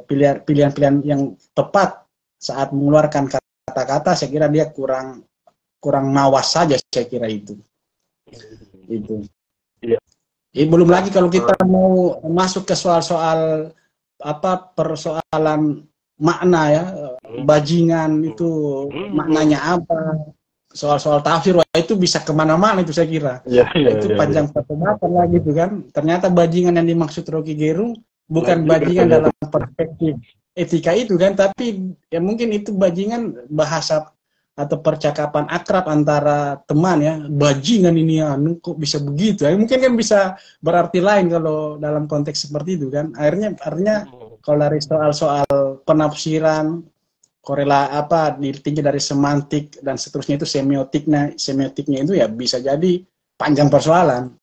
pilihan-pilihan yang tepat saat mengeluarkan kata-kata, saya kira dia kurang mawas saja, saya kira itu. Iya. Belum lagi kalau kita mau masuk ke soal-soal persoalan makna ya, bajingan itu maknanya apa, soal-soal tafsir, itu bisa kemana-mana itu saya kira. Itu panjang perdebatan lagi itu kan. Ternyata bajingan yang dimaksud Rocky Gerung bukan bajingan dalam perspektif etika itu kan, tapi ya mungkin itu bajingan bahasa atau percakapan akrab antara teman ya. Bajingan ini kok bisa begitu ya, mungkin kan bisa berarti lain kalau dalam konteks seperti itu kan. Artinya kalau dari soal penafsiran, ditinjau dari semantik dan seterusnya, itu semiotiknya itu ya bisa jadi panjang persoalan.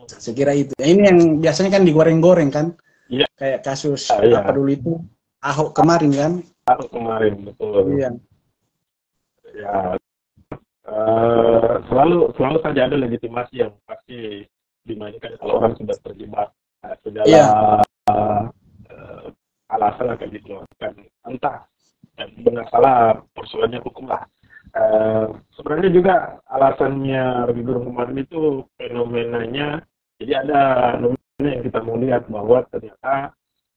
Saya kira itu. Ini yang biasanya kan digoreng-goreng kan. Iya. Kayak kasus apa dulu itu, Ahok kemarin kan. Ahok kemarin, betul. Iya. Ya, selalu saja ada legitimasi yang pasti dimainkan kalau orang sudah terjebak segala alasan akan dikeluarkan, entah benar salah persoalannya hukum lah. Sebenarnya juga alasannya Rocky Gerung kemarin itu fenomenanya, jadi ada fenomena yang kita mau lihat bahwa ternyata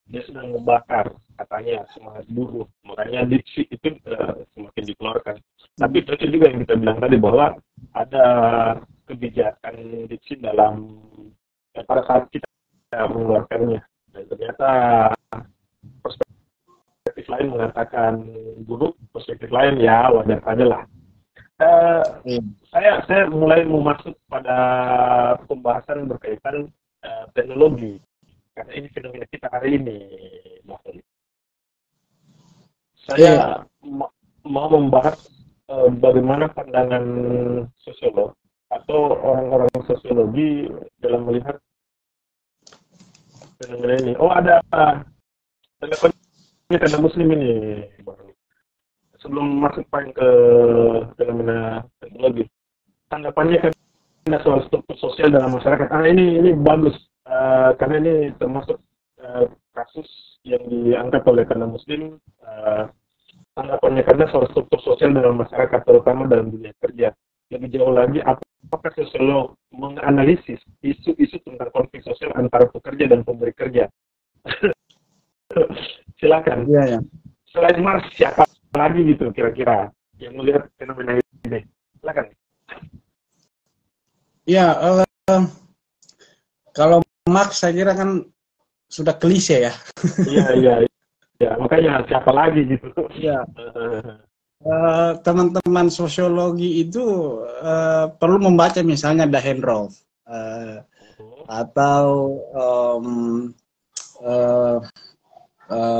dia sedang membakar katanya semangat buruh, makanya diksi itu semakin dikeluarkan. Tapi itu juga yang kita bilang tadi, bahwa ada kebijakan diksi dalam pada saat kita mengeluarkannya, dan ternyata perspektif lain mengatakan buruk, perspektif lain ya wajar saja lah. Saya mulai mau masuk pada pembahasan berkaitan teknologi, karena ini fenomena kita hari ini, Mas Ali. Saya mau membahas bagaimana pandangan sosiolog atau orang-orang sosiologi dalam melihat fenomena ini. Oh, ada tanda muslim ini, sebelum masuk paling ke fenomena teknologi. Tanggapannya kan ada soal struktur sosial dalam masyarakat. Ini bagus. karena ini termasuk kasus yang diangkat oleh kalangan Muslim, tanggapannya karena soal struktur sosial dalam masyarakat, terutama dalam dunia kerja. Lebih jauh lagi, apakah sosiolog menganalisis isu-isu tentang konflik sosial antara pekerja dan pemberi kerja? Silakan. Iya, ya. Selain Marx, siapa lagi gitu kira-kira yang melihat fenomena ini? Silakan. Ya, kalau Marx saya kira kan sudah klise ya. Iya. Makanya siapa lagi gitu? Ya. Teman-teman sosiologi itu perlu membaca misalnya Dahenroff atau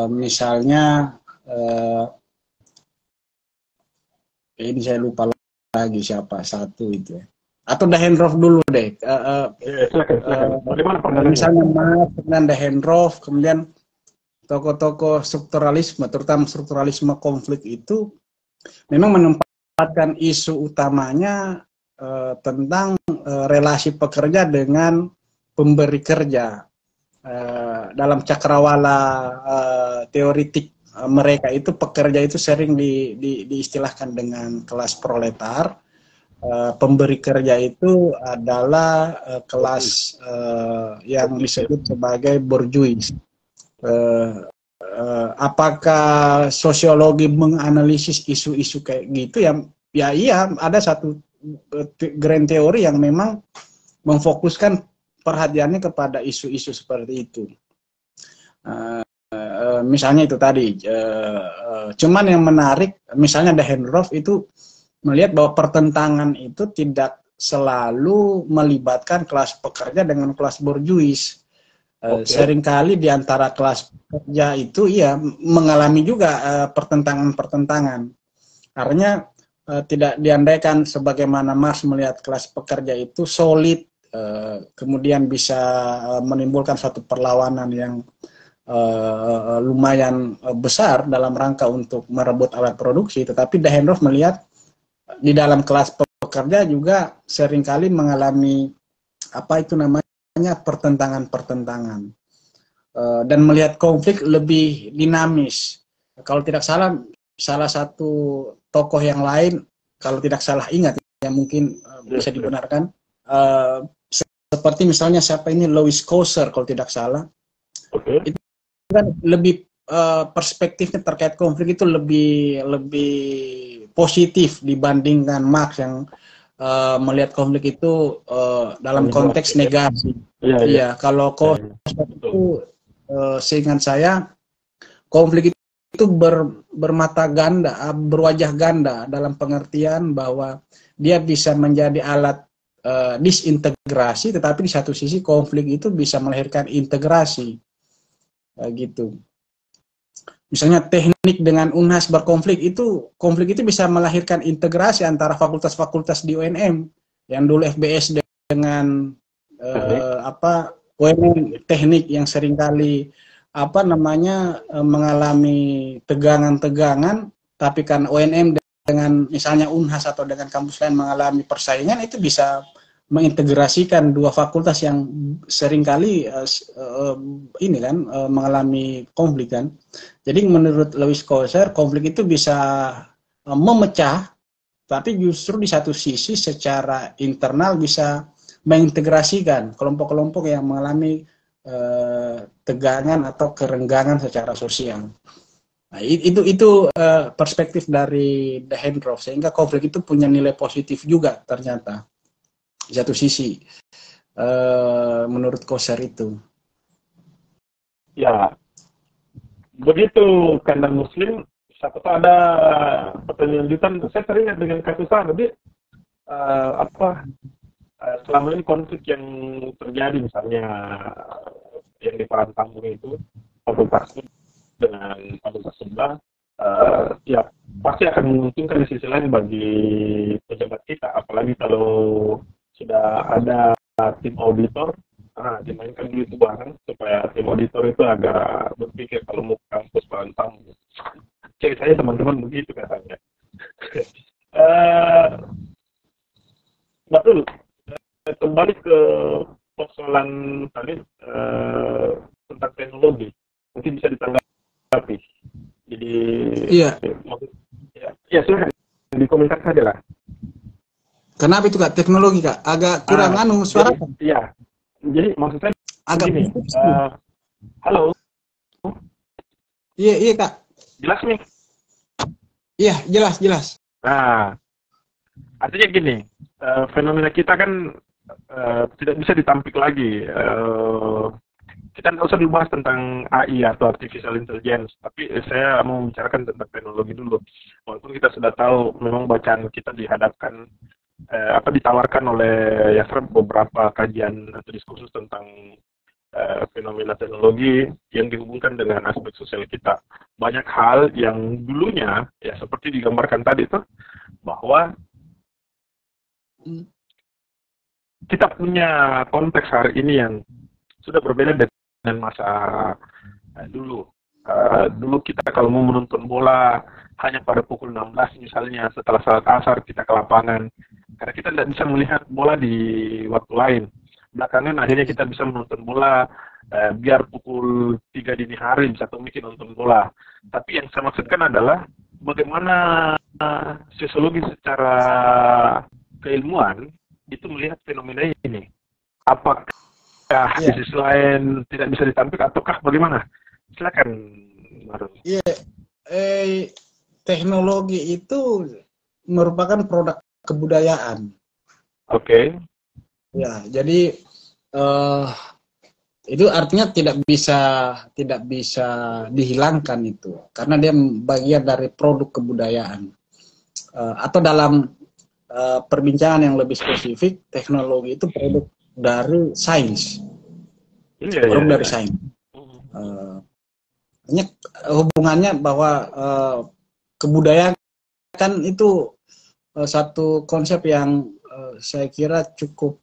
misalnya ini saya lupa lagi siapa satu itu ya. Atau Dahenroff dulu deh. Silakan. Misalnya Marx dan Dahenroff, kemudian tokoh-tokoh strukturalisme, terutama strukturalisme konflik itu memang menempatkan isu utamanya tentang relasi pekerja dengan pemberi kerja. Dalam cakrawala teoritik mereka itu pekerja itu sering diistilahkan dengan kelas proletar. Pemberi kerja itu adalah kelas yang disebut sebagai bourgeois. Apakah sosiologi menganalisis isu-isu kayak gitu ya iya, ada satu grand teori yang memang memfokuskan perhatiannya kepada isu-isu seperti itu. Misalnya itu tadi, cuman yang menarik misalnya Dahenroff itu melihat bahwa pertentangan itu tidak selalu melibatkan kelas pekerja dengan kelas bourgeois. Seringkali di antara kelas pekerja itu ya mengalami juga pertentangan-pertentangan. Artinya tidak diandaikan sebagaimana Marx melihat kelas pekerja itu solid, kemudian bisa menimbulkan suatu perlawanan yang lumayan besar dalam rangka untuk merebut alat produksi, tetapi Dahenroff melihat di dalam kelas pekerja juga seringkali mengalami apa itu namanya pertentangan-pertentangan dan melihat konflik lebih dinamis. Kalau tidak salah satu tokoh yang lain, kalau tidak salah ingat yang mungkin bisa dibenarkan, seperti misalnya siapa ini, Louis Kosser kalau tidak salah, itu kan lebih perspektifnya terkait konflik itu lebih positif dibandingkan Marx yang melihat konflik itu dalam konteks negasi. Iya, kalau Kosser itu seingat saya konflik itu bermata ganda, berwajah ganda dalam pengertian bahwa dia bisa menjadi alat disintegrasi, tetapi di satu sisi konflik itu bisa melahirkan integrasi, gitu. Misalnya teknik dengan UNHAS berkonflik itu, konflik itu bisa melahirkan integrasi antara fakultas-fakultas di UNM yang dulu FBS dengan UNM teknik yang seringkali mengalami tegangan-tegangan, tapi kan UNM dengan misalnya UNHAS atau dengan kampus lain mengalami persaingan, itu bisa mengintegrasikan dua fakultas yang seringkali mengalami konflik kan. Jadi menurut Louis Kosser konflik itu bisa memecah, tapi justru di satu sisi secara internal bisa mengintegrasikan kelompok-kelompok yang mengalami tegangan atau kerenggangan secara sosial. Nah, itu perspektif dari Dahenroff, sehingga konflik itu punya nilai positif juga ternyata di satu sisi menurut Kosser itu. Ya, begitu kandang Muslim. Siapa tahu ada pertanyaan lanjutan. Saya teringat dengan kasus tadi selama ini konflik yang terjadi misalnya yang di Parantambung itu fakultas dengan fakultas sebelah, ya pasti akan menguntungkan di sisi lain bagi pejabat kita, apalagi kalau sudah ada tim auditor, dimainkan dulu itu bareng supaya tim auditor itu agak berpikir kalau mau kampus Parantambung. Ceritanya teman-teman begitu katanya. Betul. Kembali ke persoalan tadi tentang teknologi, mungkin bisa ditanggapi. Jadi, Iya. Ya silakan dikomentar saja lah. Kenapa itu Kak? Teknologi Kak? Agak kurang suara. Iya. Jadi maksud saya agak begini. Halo. Iya Kak. Jelas nih? Iya, jelas. Nah, artinya gini, fenomena kita kan tidak bisa ditampik lagi. Kita nggak usah dibahas tentang AI atau artificial intelligence, tapi saya mau membicarakan tentang teknologi dulu. Walaupun kita sudah tahu, memang bacaan kita dihadapkan, ditawarkan oleh Yasser beberapa kajian atau diskursus tentang fenomena teknologi yang dihubungkan dengan aspek sosial kita. Banyak hal yang dulunya, ya seperti digambarkan tadi itu, bahwa kita punya konteks hari ini yang sudah berbeda dengan masa dulu. Dulu kita kalau mau menonton bola hanya pada pukul 16 misalnya, setelah salat asar kita ke lapangan, karena kita tidak bisa melihat bola di waktu lain. Belakangan akhirnya kita bisa menonton bola biar pukul 3 dini hari bisa mungkin nonton bola. Tapi yang saya maksudkan adalah bagaimana sosiologi secara keilmuan itu melihat fenomena ini. Apakah di sisi lain tidak bisa ditampik ataukah bagaimana? Silakan, Marun. Iya, teknologi itu merupakan produk kebudayaan. Oke. Ya, jadi itu artinya tidak bisa dihilangkan itu, karena dia bagian dari produk kebudayaan. Atau dalam perbincangan yang lebih spesifik, teknologi itu produk dari sains. Produk dari sains. Hubungannya bahwa kebudayaan kan itu satu konsep yang saya kira cukup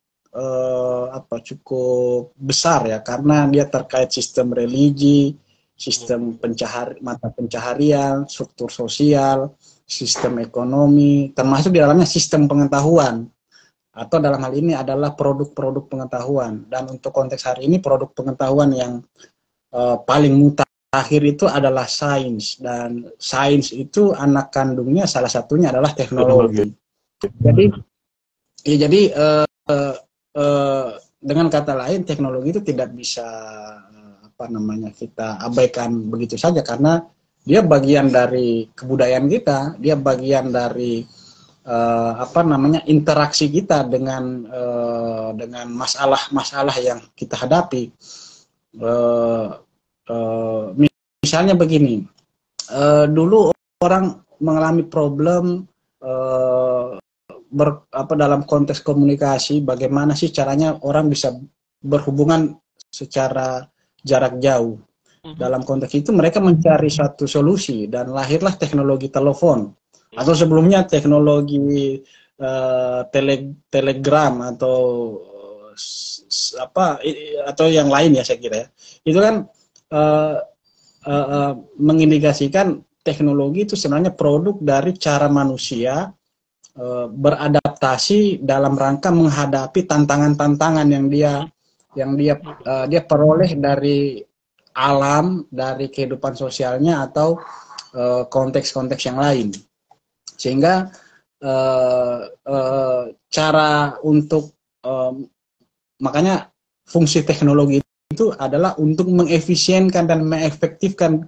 besar ya, karena dia terkait sistem religi, sistem mata pencaharian, struktur sosial, sistem ekonomi, termasuk di dalamnya sistem pengetahuan, atau dalam hal ini adalah produk-produk pengetahuan. Dan untuk konteks hari ini, produk pengetahuan yang paling mutakhir itu adalah sains, dan sains itu anak kandungnya salah satunya adalah teknologi. Jadi dengan kata lain, teknologi itu tidak bisa kita abaikan begitu saja, karena dia bagian dari kebudayaan kita, dia bagian dari interaksi kita dengan masalah-masalah yang kita hadapi. Misalnya begini, dulu orang mengalami problem dalam konteks komunikasi, bagaimana sih caranya orang bisa berhubungan secara jarak jauh. Dalam konteks itu mereka mencari satu solusi dan lahirlah teknologi telepon, atau sebelumnya teknologi telegram atau yang lain ya, saya kira ya. Itu kan mengindikasikan teknologi itu sebenarnya produk dari cara manusia beradaptasi dalam rangka menghadapi tantangan-tantangan yang dia peroleh dari alam, dari kehidupan sosialnya, atau konteks-konteks yang lain. Sehingga cara untuk makanya fungsi teknologi itu adalah untuk mengefisienkan dan mengefektifkan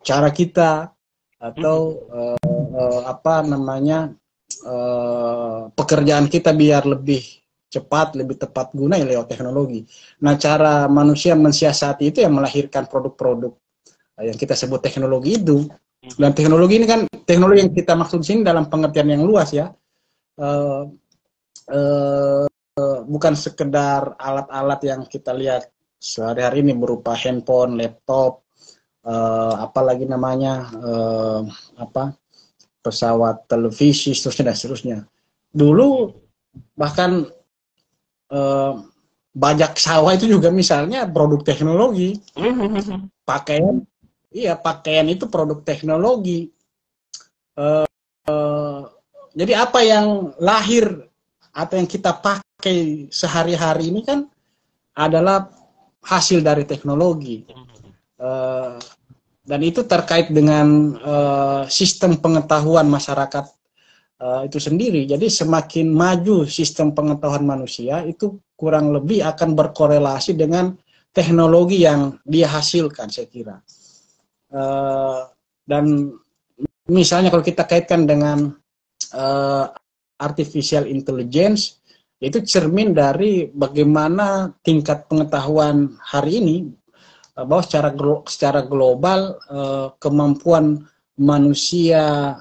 cara kita, atau pekerjaan kita biar lebih cepat, lebih tepat guna ya lewat teknologi. Nah, cara manusia mensiasati itu yang melahirkan produk-produk yang kita sebut teknologi itu. Dan teknologi ini kan, teknologi yang kita maksud sini dalam pengertian yang luas ya, bukan sekedar alat-alat yang kita lihat sehari-hari ini berupa handphone, laptop, apalagi namanya pesawat televisi, seterusnya dan seterusnya. Dulu bahkan bajak sawah itu juga misalnya produk teknologi. Pakaian itu produk teknologi. Jadi apa yang lahir, apa yang kita pakai sehari-hari ini kan adalah hasil dari teknologi. Dan itu terkait dengan sistem pengetahuan masyarakat itu sendiri. Jadi semakin maju sistem pengetahuan manusia, itu kurang lebih akan berkorelasi dengan teknologi yang dia hasilkan, saya kira. Dan misalnya kalau kita kaitkan dengan artificial intelligence, itu cermin dari bagaimana tingkat pengetahuan hari ini, bahwa secara global kemampuan manusia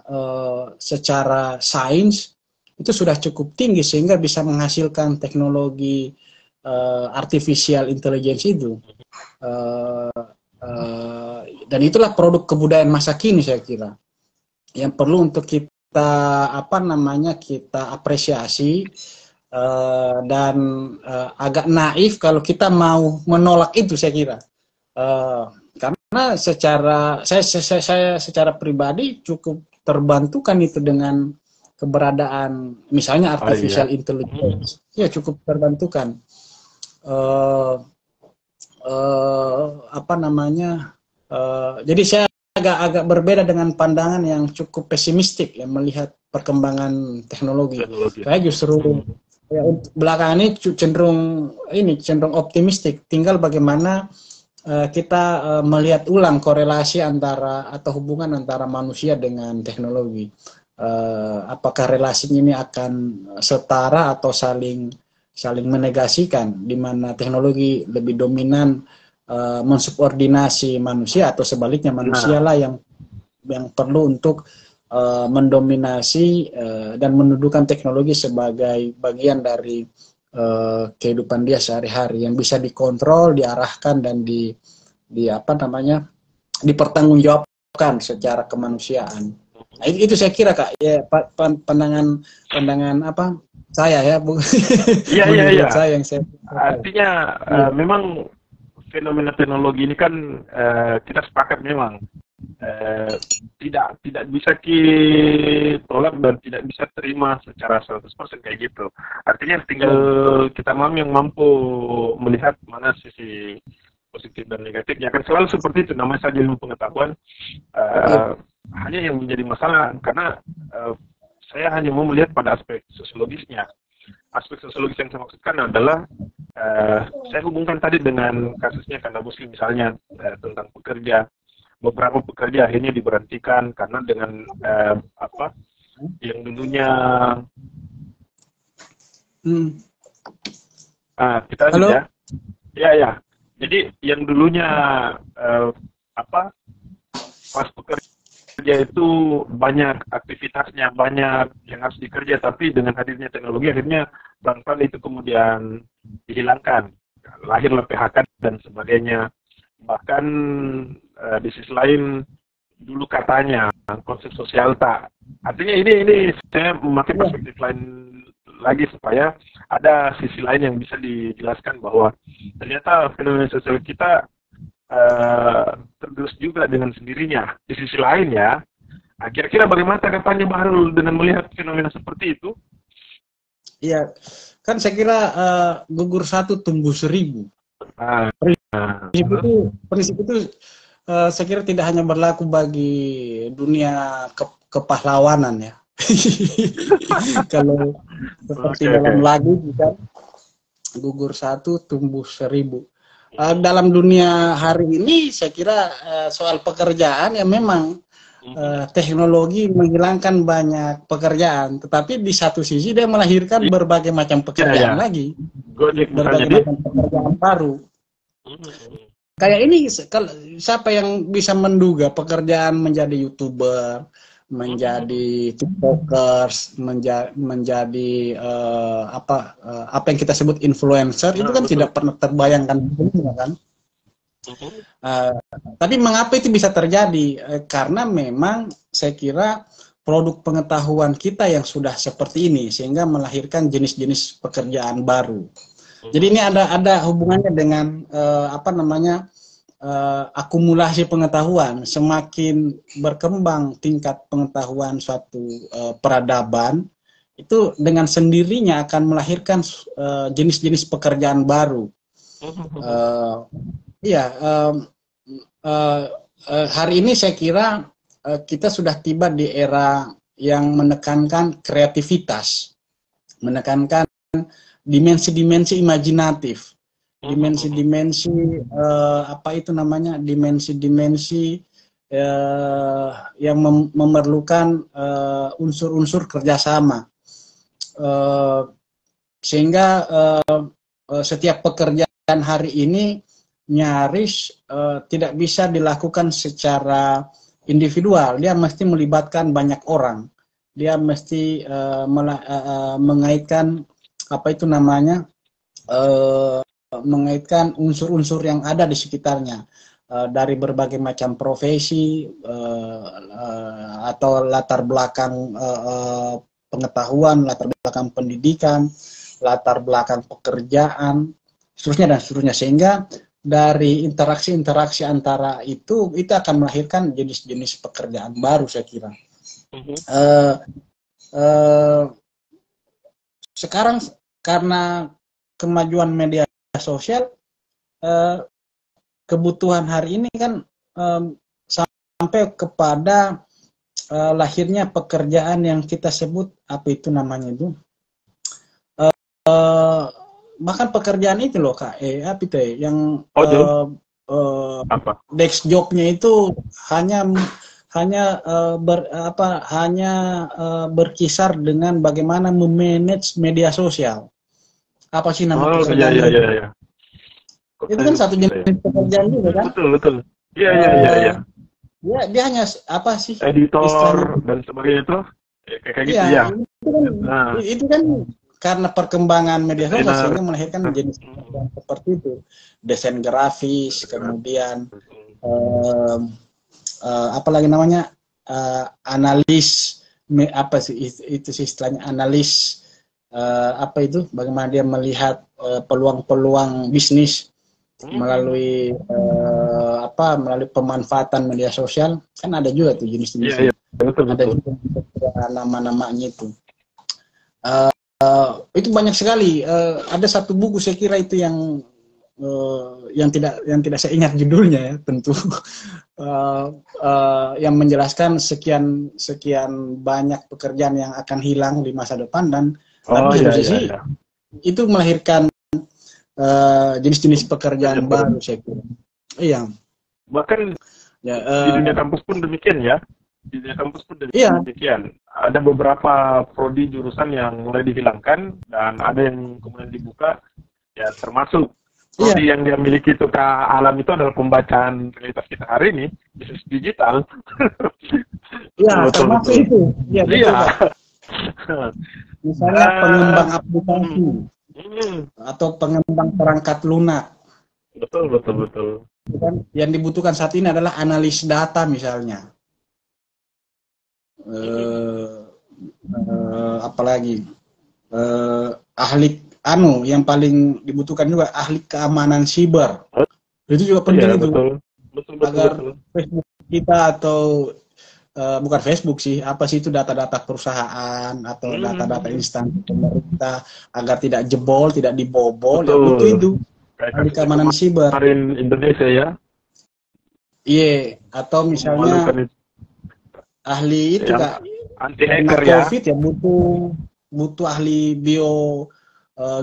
secara sains itu sudah cukup tinggi sehingga bisa menghasilkan teknologi artificial intelligence itu. Dan itulah produk kebudayaan masa kini, saya kira, yang perlu untuk kita kita apresiasi, dan agak naif kalau kita mau menolak itu, saya kira. Karena saya secara pribadi cukup terbantukan itu dengan keberadaan misalnya artificial intelligence. Ya, cukup terbantukan. Jadi saya agak berbeda dengan pandangan yang cukup pesimistik yang melihat perkembangan teknologi. Saya justru belakangan ini cenderung optimistik. Tinggal bagaimana kita melihat ulang korelasi atau hubungan antara manusia dengan teknologi. Apakah relasinya ini akan setara atau saling menegasikan, di mana teknologi lebih dominan mensubordinasi manusia, atau sebaliknya manusialah yang perlu untuk mendominasi dan mendudukan teknologi sebagai bagian dari kehidupan dia sehari-hari, yang bisa dikontrol, diarahkan, dan dipertanggungjawabkan secara kemanusiaan. Nah, itu saya kira, Kak, ya, pandangan saya ya, Bu. Iya. Saya yang saya artinya memang fenomena teknologi ini kan kita sepakat memang tidak bisa ditolak dan tidak bisa terima secara 100% kayak gitu. Artinya tinggal kita yang mampu melihat mana sisi positif dan negatifnya. Kan selalu seperti itu, namanya saja ilmu pengetahuan. Hanya yang menjadi masalah karena saya hanya mau melihat pada aspek sosiologisnya. Aspek sosiologis yang saya maksudkan adalah saya hubungkan tadi dengan kasusnya Kanda Muslim misalnya, tentang pekerja. Beberapa pekerja akhirnya diberhentikan karena dengan yang dulunya kita lihat ya. Jadi yang dulunya pas pekerja itu banyak aktivitasnya, banyak yang harus dikerja, tapi dengan hadirnya teknologi akhirnya pelan-pelan itu kemudian dihilangkan, lahirlah PHK dan sebagainya. Bahkan di sisi lain dulu katanya konsep sosial tak, artinya ini saya memakai perspektif lain lagi supaya ada sisi lain yang bisa dijelaskan bahwa ternyata fenomena sosial kita tergerus juga dengan sendirinya. Di sisi lain ya, kira-kira bagaimana tanggapannya Bahrul dengan melihat fenomena seperti itu? Iya, kan saya kira gugur satu tumbuh 1000. Prinsip itu saya kira tidak hanya berlaku bagi dunia kepahlawanan ya. Kalau seperti dalam lagu kan, gugur satu tumbuh 1000. Dalam dunia hari ini saya kira soal pekerjaan ya memang teknologi menghilangkan banyak pekerjaan, tetapi di satu sisi dia melahirkan berbagai macam pekerjaan lagi, berbagai macam pekerjaan baru. Kayak ini, siapa yang bisa menduga pekerjaan menjadi YouTuber, menjadi TikTokers, menjadi apa yang kita sebut influencer, itu kan tidak pernah terbayangkan sebelumnya kan. Tapi mengapa itu bisa terjadi? Karena memang saya kira produk pengetahuan kita yang sudah seperti ini sehingga melahirkan jenis-jenis pekerjaan baru. Jadi ini ada hubungannya dengan akumulasi pengetahuan. Semakin berkembang tingkat pengetahuan suatu peradaban, itu dengan sendirinya akan melahirkan jenis-jenis pekerjaan baru. Iya, hari ini saya kira kita sudah tiba di era yang menekankan kreativitas, menekankan dimensi-dimensi imajinatif, dimensi-dimensi apa itu namanya, dimensi-dimensi yang memerlukan unsur-unsur kerjasama, sehingga setiap pekerjaan hari ini nyaris tidak bisa dilakukan secara individual. Dia mesti melibatkan banyak orang. Dia mesti mengaitkan apa itu namanya, mengaitkan unsur-unsur yang ada di sekitarnya, dari berbagai macam profesi atau latar belakang pengetahuan, latar belakang pendidikan, latar belakang pekerjaan, seterusnya dan seterusnya, sehingga dari interaksi-interaksi antara itu akan melahirkan jenis-jenis pekerjaan baru, saya kira. Sekarang karena kemajuan media sosial, kebutuhan hari ini kan sampai kepada lahirnya pekerjaan yang kita sebut apa itu namanya itu, bahkan pekerjaan itu loh Kak, apa itu yang desk jobnya itu hanya berkisar dengan bagaimana memanage media sosial. Apa sih nama pekerjaan itu? Iya. Itu kan satu jenis pekerjaan juga kan? Betul. Iya. Ya, dia hanya apa sih? Editor dan sebagainya itu, kayak gitu ya. Itu kan karena perkembangan media sosial sehingga melahirkan jenis pekerjaan seperti itu, desain grafis, kemudian apalagi namanya, analis, apa sih itu istilahnya, analis, apa itu, bagaimana dia melihat peluang-peluang bisnis melalui melalui pemanfaatan media sosial, kan ada juga tuh jenis-jenis. Betul. Ada juga nama-namanya itu. Itu banyak sekali. Ada satu buku saya kira itu yang tidak saya ingat judulnya ya, tentu. Yang menjelaskan sekian banyak pekerjaan yang akan hilang di masa depan, dan itu melahirkan jenis-jenis pekerjaan baru, saya kira. Iya. Bahkan di dunia kampus pun demikian ya. Di dunia kampus pun demikian. Ada beberapa prodi jurusan yang mulai dihilangkan dan ada yang kemudian dibuka, ya termasuk prodi yang dia miliki itu Kak Alam itu adalah pembacaan realitas kita hari ini, bisnis digital. Iya, termasuk itu. Iya. Misalnya pengembang aplikasi atau pengembang perangkat lunak. Betul. Yang dibutuhkan saat ini adalah analis data misalnya. Apalagi ahli yang paling dibutuhkan juga ahli keamanan siber. Itu juga penting itu. Betul. Agar Facebook kita atau bukan Facebook sih, apa sih itu, data-data perusahaan atau data-data instansi pemerintah agar tidak jebol, tidak dibobol, ya butuh itu ahli keamanan siber. Indonesia ya. Iya, atau misalnya ahli itu Kak, anti hacker ya. COVID ya butuh ahli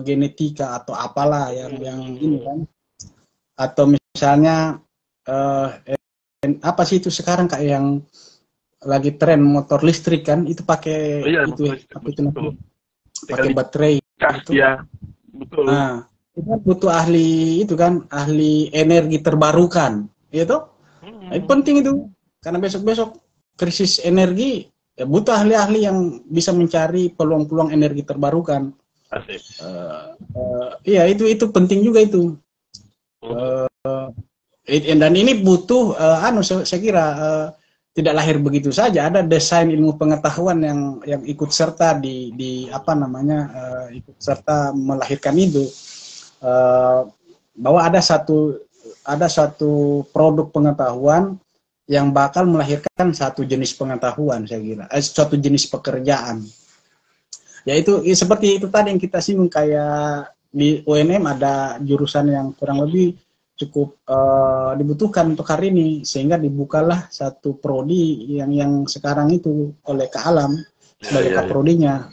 genetika atau apalah yang ini kan. Atau misalnya apa sih itu sekarang Kak yang lagi tren motor listrik kan, itu pakai pakai baterai itu. Ya, betul. Nah, itu kan butuh ahli itu kan, ahli energi terbarukan, gitu. Itu penting itu, karena besok-besok krisis energi, ya butuh ahli-ahli yang bisa mencari peluang-peluang energi terbarukan. Asik. Iya, itu penting juga itu. Dan ini butuh saya kira tidak lahir begitu saja, ada desain ilmu pengetahuan yang ikut serta di apa namanya, ikut serta melahirkan itu, bahwa ada satu produk pengetahuan yang bakal melahirkan satu jenis pengetahuan, saya kira, suatu jenis pekerjaan. Yaitu seperti itu tadi yang kita singgung, kayak di UNM ada jurusan yang kurang lebih cukup dibutuhkan untuk hari ini, sehingga dibukalah satu prodi yang sekarang itu oleh Kak Alam sebagai kaprodinya,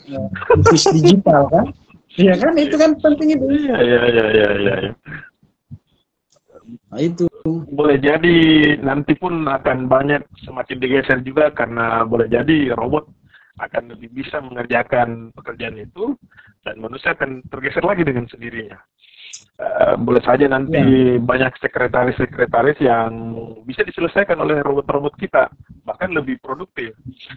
bisnis digital kan. Iya kan, itu kan penting itu. Iya. Nah, itu boleh jadi nanti pun akan banyak semakin digeser juga, karena boleh jadi robot akan lebih bisa mengerjakan pekerjaan itu dan manusia akan tergeser lagi dengan sendirinya. Boleh saja nanti banyak sekretaris-sekretaris yang bisa diselesaikan oleh robot-robot kita, bahkan lebih produktif.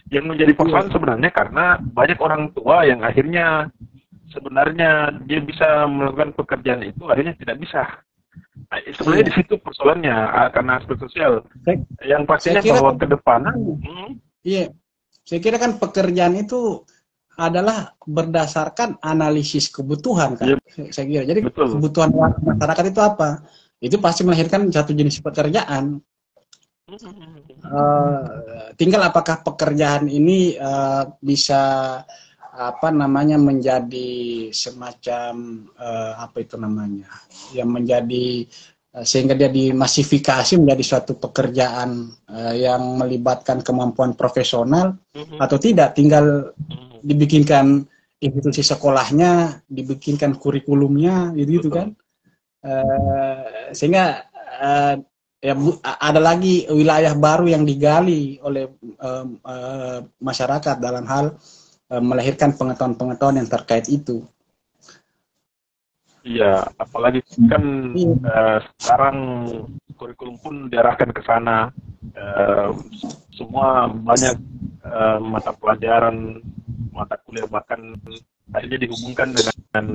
Yang menjadi persoalan sebenarnya karena banyak orang tua yang akhirnya sebenarnya dia bisa melakukan pekerjaan itu akhirnya tidak bisa. Nah, sebenarnya di situ persoalannya, karena aspek sosial. Yang pastinya bahwa ke depan, saya kira kan pekerjaan itu adalah berdasarkan analisis kebutuhan kan. Saya kira. Jadi kebutuhan masyarakat itu apa? Itu pasti melahirkan satu jenis pekerjaan. Tinggal apakah pekerjaan ini bisa menjadi semacam yang menjadi sehingga dia dimasifikasi menjadi suatu pekerjaan yang melibatkan kemampuan profesional atau tidak. Tinggal dibikinkan institusi sekolahnya, dibikinkan kurikulumnya, gitu kan. Sehingga ada lagi wilayah baru yang digali oleh masyarakat dalam hal melahirkan pengetahuan-pengetahuan yang terkait itu. Iya, apalagi kan sekarang kurikulum pun diarahkan ke sana. Semua banyak mata pelajaran, mata kuliah bahkan akhirnya dihubungkan dengan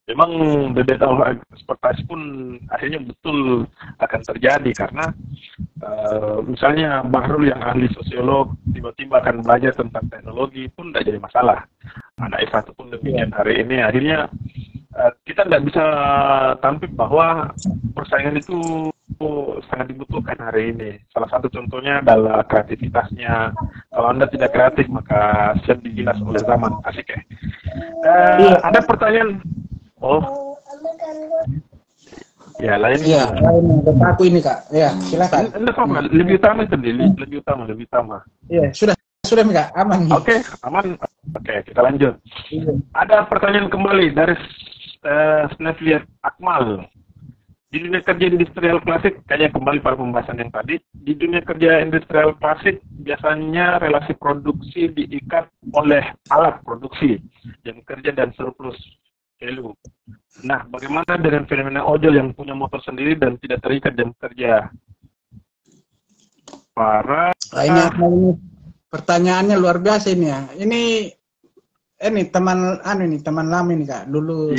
memang the death of expertise pun akhirnya betul akan terjadi karena misalnya Bahrul yang ahli sosiolog tiba-tiba akan belajar tentang teknologi pun tidak jadi masalah. Anak S1 pun demikian hari ini. Akhirnya kita tidak bisa tampik bahwa persaingan itu sangat dibutuhkan hari ini. Salah satu contohnya adalah kreativitasnya. Kalau Anda tidak kreatif maka siap digilas oleh zaman. Asik ya. Ada pertanyaan. Ya lain. Iya, lain aku ini Kak. Ya, silakan. Lebih utama. Iya, sudah Kak, aman. Oke, aman. Oke, kita lanjut. Ada pertanyaan kembali dari Snefliat Akmal. Di dunia kerja industrial klasik, kayaknya kembali pada pembahasan yang tadi. Di dunia kerja industrial klasik, biasanya relasi produksi diikat oleh alat produksi, jam kerja dan surplus value. Nah, bagaimana dengan fenomena ojol yang punya motor sendiri dan tidak terikat jam kerja? Ini pertanyaannya luar biasa ini ya. Ini teman lama ini Kak. Dulu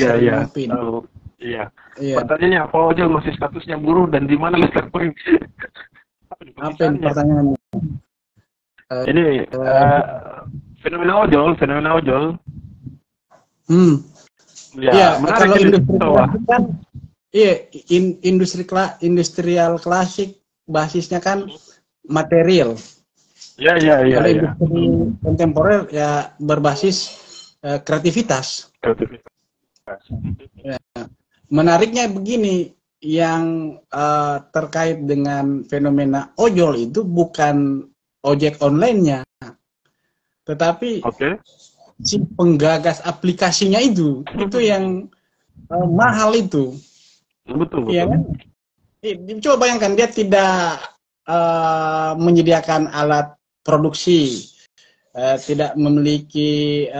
Iya. Pertanyaannya apa ojol masih statusnya buruh dan di mana letak poin? Apa ini pertanyaannya? Ini fenomena ojol. Ya, kalau industri kan, industrial klasik basisnya kan material. Iya. Industri kontemporer ya berbasis kreativitas. Ya. Menariknya begini, yang terkait dengan fenomena ojol itu bukan ojek online-nya, tetapi si penggagas aplikasinya itu yang mahal itu. Betul. Ya kan? Coba bayangkan, dia tidak menyediakan alat produksi, tidak memiliki,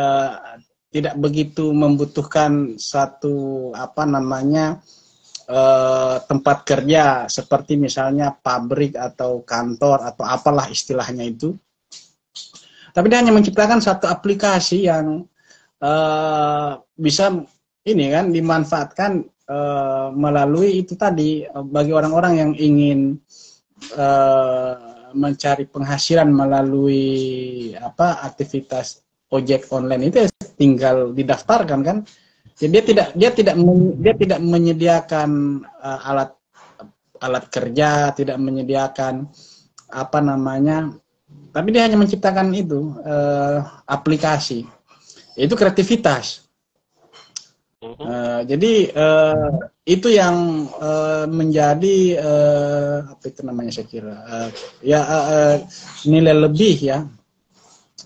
tidak begitu membutuhkan satu tempat kerja seperti misalnya pabrik atau kantor atau apalah istilahnya itu. Tapi dia hanya menciptakan satu aplikasi yang bisa dimanfaatkan melalui itu tadi, bagi orang-orang yang ingin mencari penghasilan melalui aktivitas ojek online itu, tinggal didaftarkan kan. Jadi dia tidak menyediakan alat kerja, tidak menyediakan tapi dia hanya menciptakan itu aplikasi. Itu kreativitas. Jadi itu yang menjadi apa itu namanya saya kira nilai lebih ya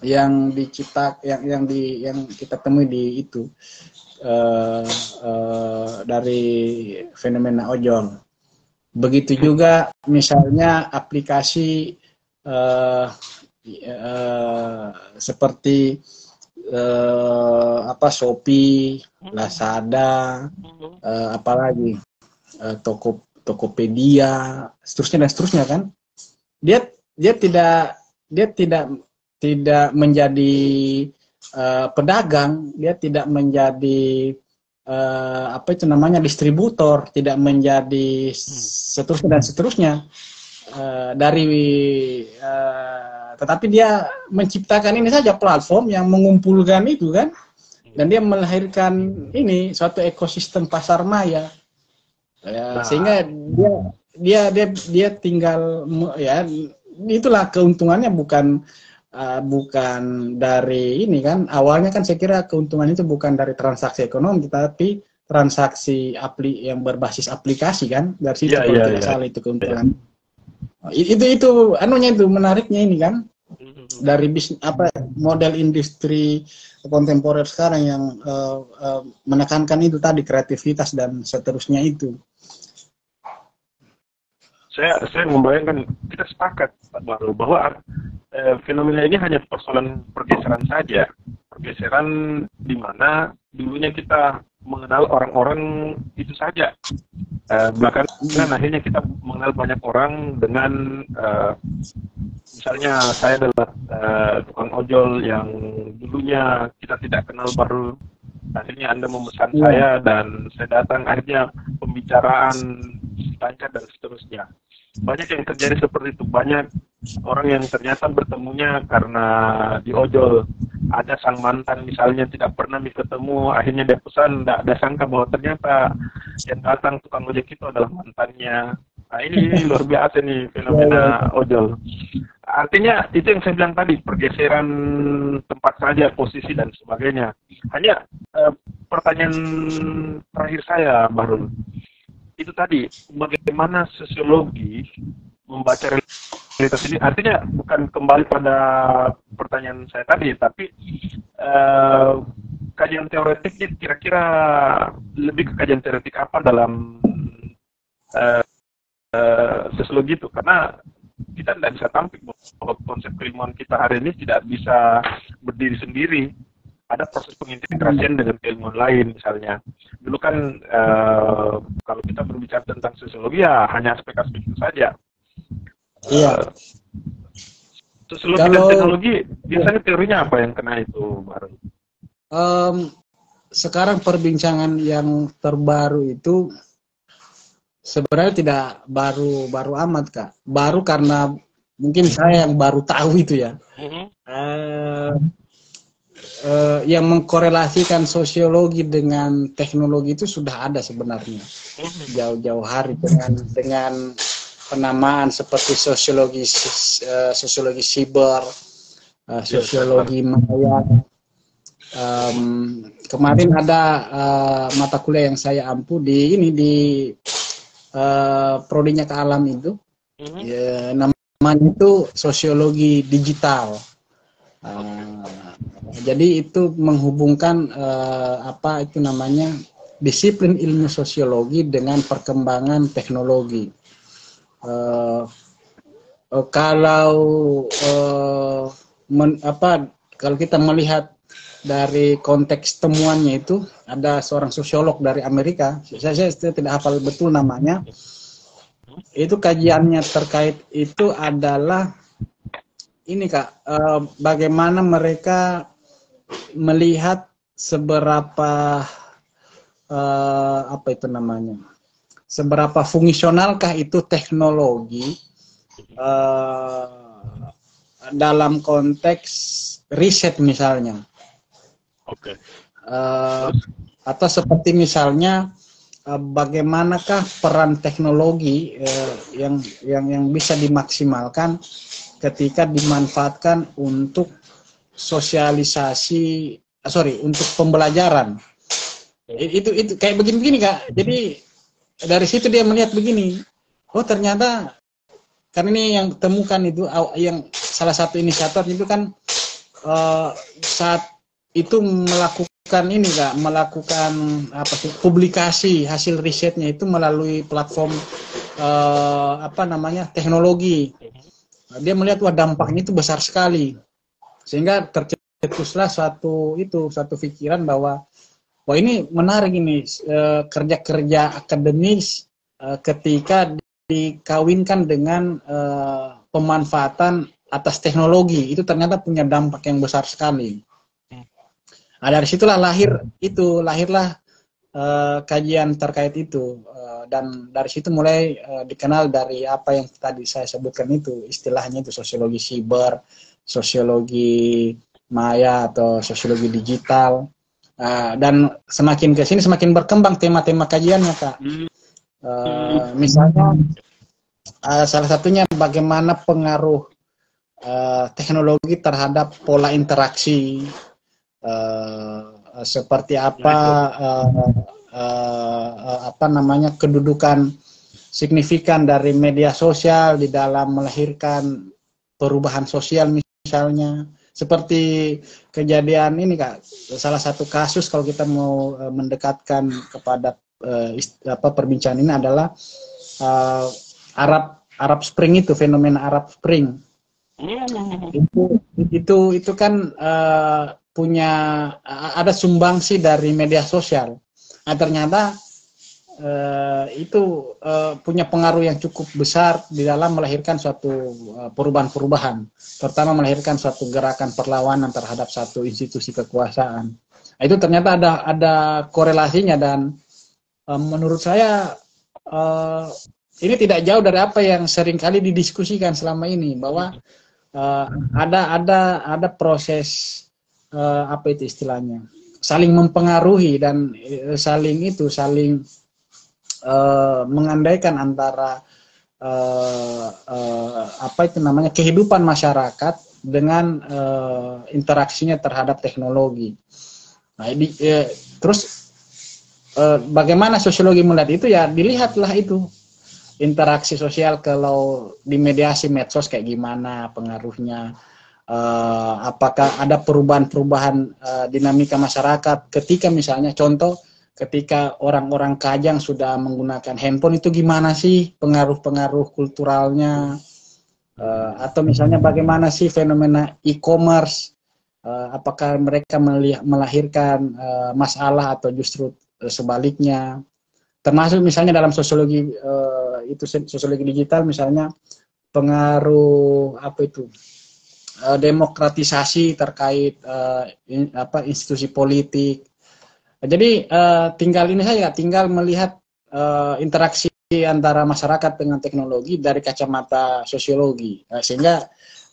yang yang kita temui di itu dari fenomena ojol. Begitu juga misalnya aplikasi seperti Shopee, Lazada, apalagi Tokopedia, seterusnya dan seterusnya kan. Dia tidak menjadi pedagang, dia tidak menjadi apa itu namanya distributor, tidak menjadi seterusnya dan seterusnya tetapi dia menciptakan ini saja platform yang mengumpulkan itu kan, dan dia melahirkan ini suatu ekosistem pasar maya sehingga dia tinggal ya, itulah keuntungannya bukan dari ini kan, awalnya kan saya kira keuntungan itu bukan dari transaksi ekonomi tapi transaksi yang berbasis aplikasi kan, dari situ kalau tidak salah itu keuntungan. Itu anunya itu menariknya ini kan, dari bisnis model industri kontemporer sekarang yang menekankan itu tadi kreativitas dan seterusnya itu. Saya membayangkan, kita sepakat Pak Bahrul bahwa fenomena ini hanya persoalan pergeseran saja, pergeseran di mana dulunya kita mengenal orang-orang itu saja. Belakangan akhirnya kita mengenal banyak orang dengan misalnya saya adalah tukang ojol yang dulunya kita tidak kenal, baru akhirnya Anda memesan saya dan saya datang, akhirnya pembicaraan lancar dan seterusnya. Banyak yang terjadi seperti itu, banyak orang yang ternyata bertemunya karena di ojol. Ada sang mantan misalnya tidak pernah ketemu, akhirnya dia pesan, tidak ada sangka bahwa ternyata yang datang tukang ojek itu adalah mantannya. Nah, ini luar biasa nih fenomena ojol. Artinya itu yang saya bilang tadi, pergeseran tempat saja, posisi dan sebagainya. Hanya pertanyaan terakhir saya, Bahrul, itu tadi, bagaimana sosiologi membaca realitas ini? Artinya bukan kembali pada pertanyaan saya tadi, tapi kajian teoretiknya kira-kira lebih ke kajian teoretik apa dalam sosiologi itu? Karena kita tidak bisa tampik bahwa konsep keilmuan kita hari ini tidak bisa berdiri sendiri. Ada proses pengintegrasian dengan keilmuan lain misalnya. Dulu kan kalau kita berbicara tentang sosiologi ya hanya aspek-aspek itu saja. Iya. Sosiologi dan teknologi biasanya teorinya apa yang kena itu, Bahrul? Sekarang perbincangan yang terbaru itu sebenarnya tidak baru amat Kak. Baru karena mungkin saya yang baru tahu itu ya. Yang mengkorelasikan sosiologi dengan teknologi itu sudah ada sebenarnya jauh-jauh hari dengan penamaan seperti sosiologi siber, sosiologi maya. Kemarin ada mata kuliah yang saya ampu di prodinya ke alam itu, namanya itu sosiologi digital. Jadi itu menghubungkan apa itu namanya disiplin ilmu sosiologi dengan perkembangan teknologi. Kalau kita melihat dari konteks temuannya itu, ada seorang sosiolog dari Amerika, saya tidak hafal betul namanya. Itu kajiannya terkait itu adalah ini Kak, bagaimana mereka melihat seberapa apa itu namanya, seberapa fungsionalkah itu teknologi dalam konteks riset misalnya. Oke. Atau seperti misalnya bagaimanakah peran teknologi yang bisa dimaksimalkan ketika dimanfaatkan untuk sosialisasi, untuk pembelajaran. Itu kayak begini-begini Kak. Jadi dari situ dia melihat begini, oh ternyata kan ini yang temukan itu yang salah satu inisiator itu kan saat itu melakukan ini Kak, melakukan apa sih, publikasi hasil risetnya itu melalui platform apa namanya, teknologi. Dia melihat wah dampaknya itu besar sekali, sehingga tercetuslah suatu pikiran bahwa wah ini menarik ini kerja-kerja akademis ketika dikawinkan dengan pemanfaatan atas teknologi itu ternyata punya dampak yang besar sekali. Nah, dari situlah lahirlah kajian terkait itu dan dari situ mulai dikenal dari apa yang tadi saya sebutkan itu istilahnya itu sosiologi siber, sosiologi maya atau sosiologi digital. Dan semakin ke sini semakin berkembang tema-tema kajiannya Kak. Misalnya salah satunya bagaimana pengaruh teknologi terhadap pola interaksi, seperti apa apa namanya kedudukan signifikan dari media sosial di dalam melahirkan perubahan sosial misalnya. Seperti kejadian ini Kak, salah satu kasus kalau kita mau mendekatkan kepada perbincangan ini adalah Arab Spring itu, fenomena Arab Spring. Itu kan punya ada sumbangsi dari media sosial. Nah, ternyata itu punya pengaruh yang cukup besar di dalam melahirkan suatu perubahan-perubahan, terutama melahirkan suatu gerakan perlawanan terhadap satu institusi kekuasaan. Nah, itu ternyata ada korelasinya dan menurut saya ini tidak jauh dari apa yang sering kali didiskusikan selama ini, bahwa ada proses apa itu istilahnya, saling mempengaruhi dan saling mengandaikan antara apa itu namanya kehidupan masyarakat dengan interaksinya terhadap teknologi. Nah, ini terus bagaimana sosiologi melihat itu, ya dilihatlah itu interaksi sosial kalau di mediasi medsos kayak gimana pengaruhnya, apakah ada perubahan-perubahan dinamika masyarakat ketika misalnya contoh ketika orang-orang Kajang sudah menggunakan handphone, itu gimana sih pengaruh-pengaruh kulturalnya, atau misalnya bagaimana sih fenomena e-commerce, apakah mereka melahirkan masalah atau justru sebaliknya, termasuk misalnya dalam sosiologi itu sosiologi digital misalnya pengaruh apa itu demokratisasi terkait institusi politik. Jadi tinggal melihat interaksi antara masyarakat dengan teknologi dari kacamata sosiologi, sehingga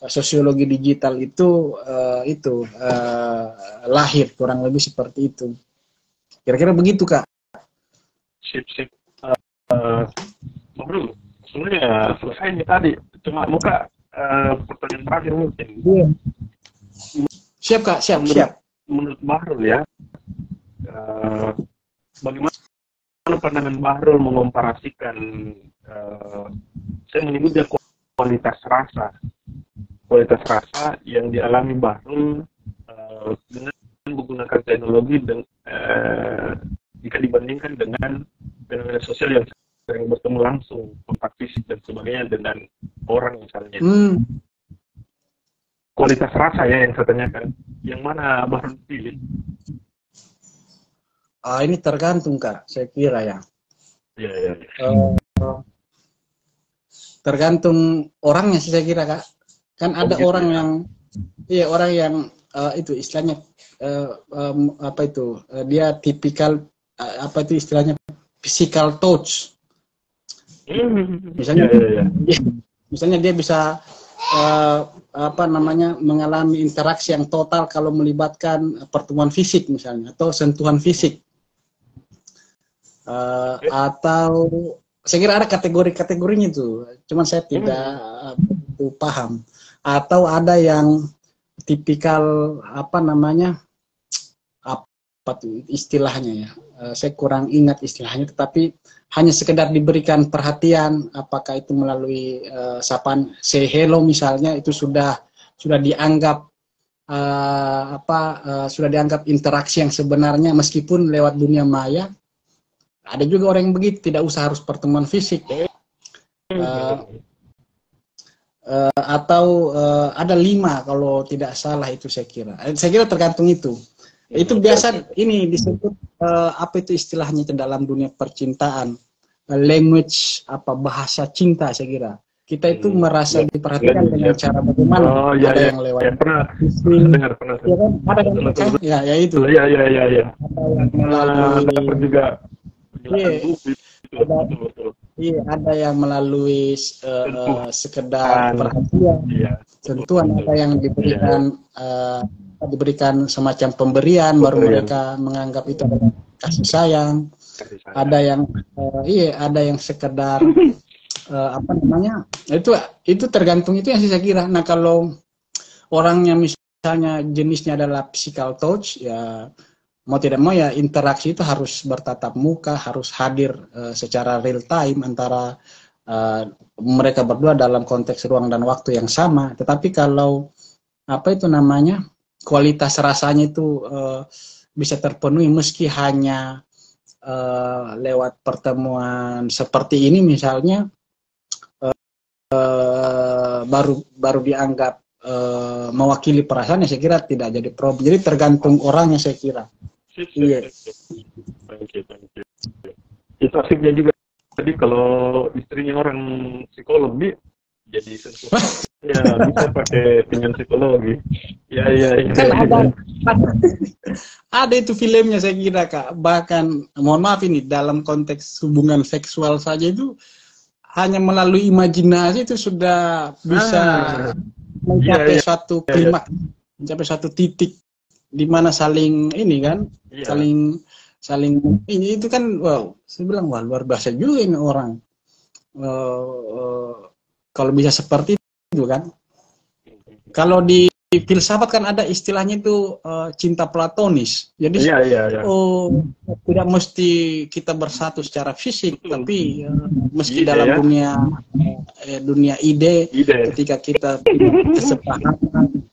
sosiologi digital itu lahir kurang lebih seperti itu. Kira-kira begitu Kak. Sip. Bro, sebenarnya selesai nih tadi. Cuma muka pertanyaan terakhir mungkin. Siap Kak, siap. Menurut Bahrul ya, bagaimana pandangan Bahrul mengomparasikan, saya menyebutnya kualitas rasa yang dialami Bahrul dengan menggunakan teknologi dan jika dibandingkan dengan fenomena sosial yang sering bertemu langsung, kontak fisik dan sebagainya dengan orang misalnya. Kualitas rasa ya yang saya tanyakan, yang mana Bahrul pilih? Ini tergantung Kak, saya kira ya. Iya. Tergantung orangnya sih saya kira Kak. Kan ada orang yang, orang yang itu istilahnya apa itu, dia tipikal apa itu istilahnya physical touch. Misalnya, misalnya dia bisa apa namanya mengalami interaksi yang total kalau melibatkan pertemuan fisik misalnya atau sentuhan fisik. Atau saya kira ada kategori-kategorinya tuh, cuman saya tidak paham. Atau ada yang tipikal apa namanya, apa tuh istilahnya ya, saya kurang ingat istilahnya, tetapi hanya sekedar diberikan perhatian, apakah itu melalui sapaan say hello misalnya, itu sudah dianggap sudah dianggap interaksi yang sebenarnya, meskipun lewat dunia maya. Ada juga orang yang begitu, tidak usah harus pertemuan fisik. Atau ada 5 kalau tidak salah itu saya kira. Saya kira tergantung itu. Itu biasa ini disebut apa itu istilahnya dalam dunia percintaan, language bahasa cinta saya kira. Kita itu merasa diperhatikan dengan cara bagaimana. Ada yang lewat. Pernah dengar. Ya kan? Ada yang ya itu. Iya. Ada yang melalui juga. Iya, ada yang melalui sekedar perhatian, sentuhan, ada yang diberikan semacam pemberian, baru mereka menganggap itu adalah kasih sayang. Ada yang ada yang sekedar itu tergantung, itu yang saya kira. Nah, kalau orangnya misalnya jenisnya adalah physical touch, ya mau tidak mau ya interaksi itu harus bertatap muka, harus hadir secara real time antara mereka berdua dalam konteks ruang dan waktu yang sama. Tetapi kalau kualitas rasanya itu bisa terpenuhi meski hanya lewat pertemuan seperti ini misalnya, baru dianggap mewakili perasaan, saya kira tidak jadi problem. Jadi tergantung orangnya saya kira. Iya. Thank you. Itu asiknya juga. Jadi kalau istrinya orang psikolog jadi ya bisa pakai pinjam psikologi. Ya. Kan ada itu filmnya saya kira Kak. Bahkan mohon maaf ini dalam konteks hubungan seksual saja itu hanya melalui imajinasi itu sudah bisa mencapai suatu klimaks, mencapai suatu titik di mana saling ini kan, saling ini itu kan, wow, saya bilang wah luar biasa juga ini orang kalau bisa seperti itu kan. Kalau di filsafat kan ada istilahnya itu cinta platonis. Jadi tidak mesti kita bersatu secara fisik, tapi meski dalam dunia ide, ketika kita kesepakatan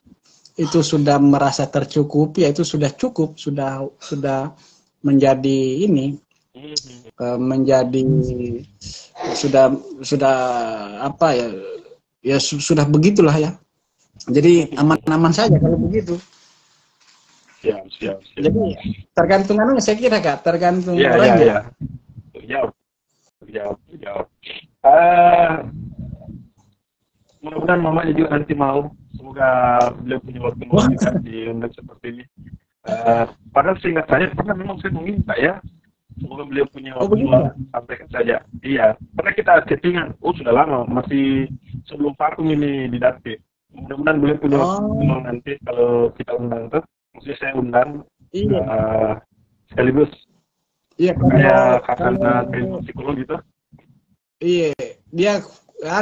itu sudah merasa tercukupi, ya itu sudah cukup, sudah menjadi ini, menjadi sudah sudah begitulah ya. Jadi aman-aman saja kalau begitu. Siap. Jadi tergantung saya kira Kak, tergantung orangnya. Jawab. Mudah-mudahan mamanya juga nanti mau. Semoga beliau punya waktu juga diundang seperti ini. Padahal seingat saya pernah memang saya meminta ya. Semoga beliau punya waktu, sampaikan saja. Iya, pernah kita chattingan. Sudah lama, masih sebelum vakum ini di Dapit. Mudah-mudahan beliau punya waktu nanti kalau kita undang tuh. Maksudnya saya undang. Iya. Sekaligus. Iya, karena psikologi itu. Iya, dia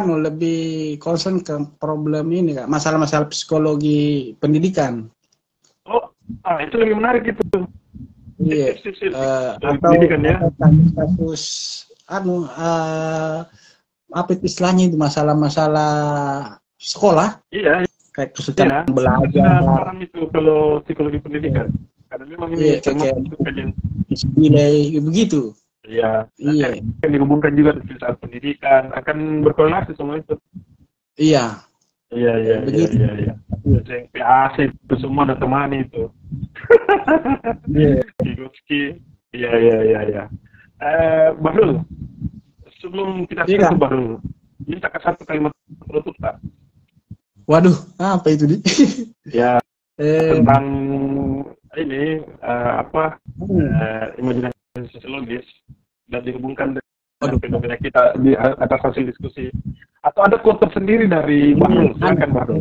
lebih concern ke problem ini Kak, masalah-masalah psikologi pendidikan. Itu lebih menarik itu. Iya. Atau kasus apa istilahnya itu, masalah-masalah sekolah. Iya. Kayak kesulitan belajar. Paham itu kalau psikologi pendidikan. Karena memang ini kayak nilai begitu. Iya. Akan dihubungkan juga dengan filsafat pendidikan, akan berkorelasi semua itu. Iya. Begitu. Iya. Yang PAC itu semua ada temani itu. Vygotsky. Iya. Bahrul, sebelum kita tutup Bahrul, minta satu kalimat penutup tak? Waduh, apa itu di? Ya, tentang ini imajinasi sosiologis dan dihubungkan dengan fenomena kita di atas hasil diskusi. Atau ada quote tersendiri dari Bahrul? Silakan Bahrul.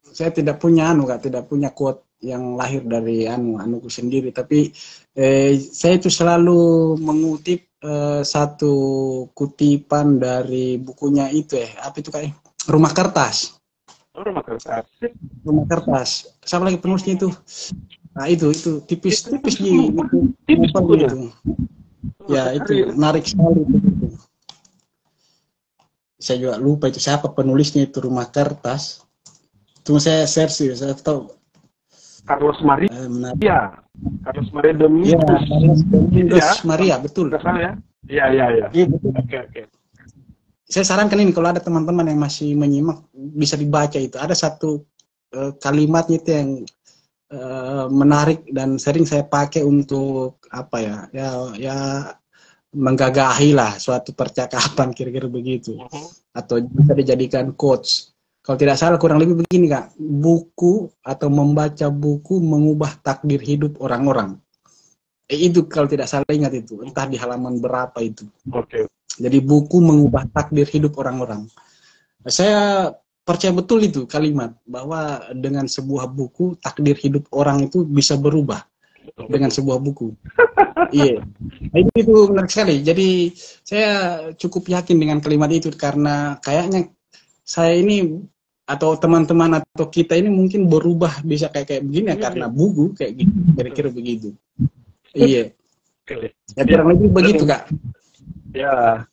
Saya tidak punya tidak punya quote yang lahir dari anuku sendiri, tapi saya itu selalu mengutip satu kutipan dari bukunya itu apa itu kayak Rumah Kertas. Rumah Kertas. Rumah Kertas. Siapa lagi penulisnya itu? Nah itu tipis di tipis bukunya. Itu. Ya itu menarik sekali itu. Saya juga lupa itu siapa penulisnya itu, Rumah Kertas. Tunggu saya search, saya tahu. Carlos Maria. Carlos Maria Domingos. Iya, Carlos Domingos Maria, betul. Ya? Iya. Iya, betul. Oke. Saya sarankan ini kalau ada teman-teman yang masih menyimak bisa dibaca itu. Ada satu kalimatnya itu yang menarik dan sering saya pakai untuk apa ya menggagahi lah suatu percakapan kira-kira begitu. Atau bisa dijadikan quotes. Kalau tidak salah kurang lebih begini Kak, buku atau membaca buku mengubah takdir hidup orang-orang. Itu kalau tidak salah ingat itu, entah di halaman berapa itu. Oke. Jadi buku mengubah takdir hidup orang-orang. Saya percaya betul itu kalimat, bahwa dengan sebuah buku, takdir hidup orang itu bisa berubah. Dengan sebuah buku. Iya. Itu menarik sekali. Jadi saya cukup yakin dengan kalimat itu, karena kayaknya saya ini atau teman-teman atau kita ini mungkin berubah bisa kayak begini ya, karena buku kayak gitu, kira-kira begitu. Iya. Ya kurang lebih begitu Kak. Ya,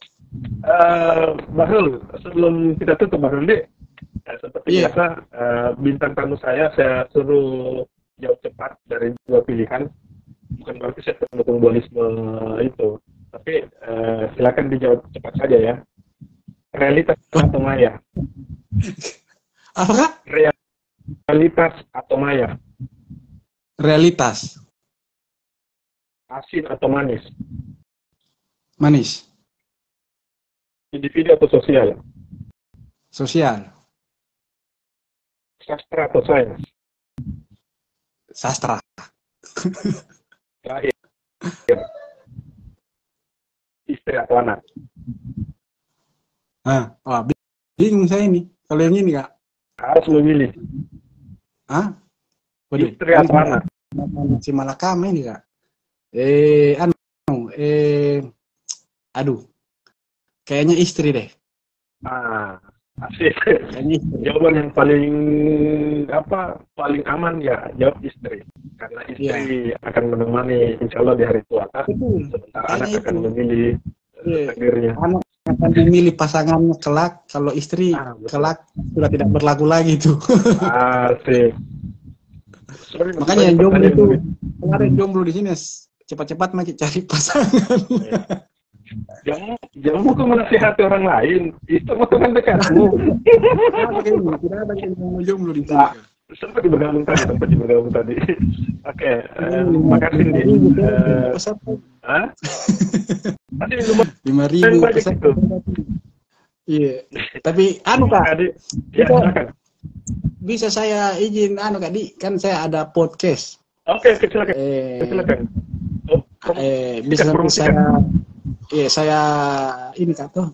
Bahrul, sebelum kita tutup Bahrul, seperti biasa bintang tamu saya suruh jawab cepat dari 2 pilihan. Bukan berarti saya pendukung dualisme itu, tapi silakan dijawab cepat saja ya. Realitas atau maya? Apa? Realitas atau maya? Realitas. Asin atau manis? Manis. Individu atau sosial? Sosial. Sastra atau sains? Sastra. Terakhir. Istri atau anak? Bingung saya ini. Kalau yang ini Kak. Harus memilih. Istri atau anak? Si Malakama ini Kak. Aduh. Kayaknya istri deh. Asik. Jawaban yang paling aman ya jawab istri. Karena istri akan menemani insya Allah di hari tua. Sementara anak akan memilih takdirnya. Anak akan memilih pasangannya kelak, kalau istri kelak sudah tidak berlaku lagi tuh. Asik. Makanya yang jomblo itu, kemarin jomblo di sini cepat-cepat makin cari pasangan. Jangan mau menasihati orang lain, itu mau teman dekatmu. Tidak ada yang mau jomblo di sini. Sempat bergabung tadi. Oke, makasih nih. Tadi 5.000. Iya. Tapi Kak. Ya, silakan. Bisa saya izin Kak Di, kan saya ada podcast. Oke, silakan. Silakan. Bisa saya ini Kak tuh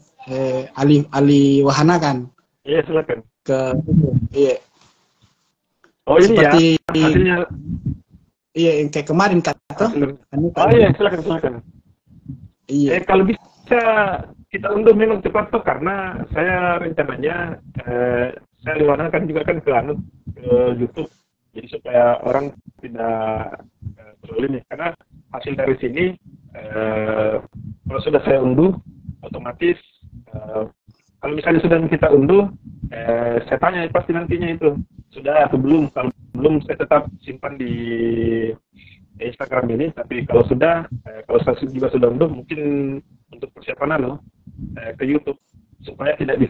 Ali Wahana kan. Iya, silakan. Iya. Oh ini seperti, ya, hasilnya. Iya, yang kayak kemarin Kak tuh. Iya, silakan. Iya. Kalau bisa kita unduh memang cepat tuh, karena saya rencananya saya liwanakan juga kan ke YouTube, jadi supaya orang tidak terlalu ini, karena hasil dari sini kalau sudah saya unduh otomatis kalau misalnya sudah kita unduh saya tanya pasti nantinya itu sudah atau belum. Kalau belum saya tetap simpan di Instagram ini, tapi kalau sudah kalau saya juga sudah unduh, mungkin untuk persiapan ke YouTube supaya tidak di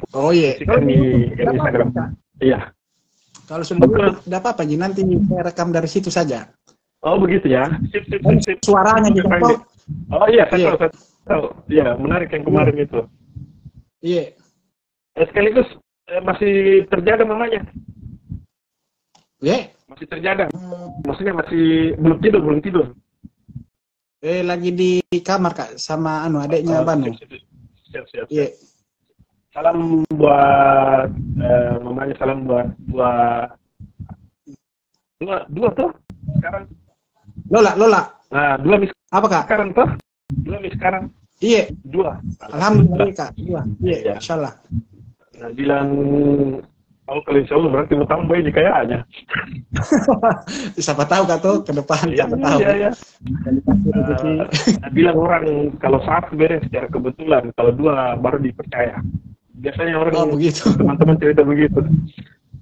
Instagram. Iya. Kalau sudah tidak apa-apa, nanti saya rekam dari situ saja. Oh begitu ya. Sip. Suaranya juga tahu. Oh iya, saya tahu. Iya, menarik yang kemarin itu. Iya. Sekaligus masih terjaga mamanya. Iya. Masih terjaga. Maksudnya masih belum tidur. Lagi di kamar Kak sama adiknya Banu. Siap. Iya. Salam buat mamanya, salam buat dua tuh sekarang. Lola. Nah, 2 mis. Apa Kak? Sekarang tuh 2 mis sekarang. Iya. 2. Alhamdulillah Kak. 2. Iya. Insyaallah. Nah, bilang Oh, kalau insya Allah berarti mau tambah ini kayaknya. Siapa tahu Kak tuh ke depan, siapa tahu. Iya. Bilang orang kalau satu beres secara kebetulan, kalau dua baru dipercaya. Biasanya orang begitu. Teman-teman cerita begitu.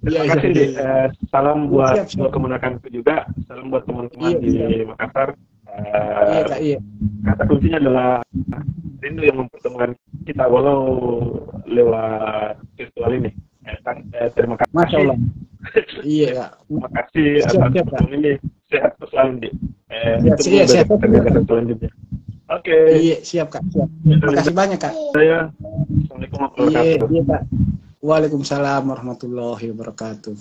Terima kasih. Iya. Salam buat kemenakanku juga. Salam buat teman-teman di Makassar. Iya. Kata kuncinya adalah rindu yang mempertemukan kita walau lewat virtual ini. Terima kasih. Masya Allah. Iya Kak. Terima kasih atas pertemuan ini. Sehat selalu di. Siap. Selanjutnya. Oke. Iya siap Kak. Siap. Terima kasih banyak Kak. Assalamualaikum warahmatullahi wabarakatuh. Iya Kak. Waalaikumsalam warahmatullahi wabarakatuh.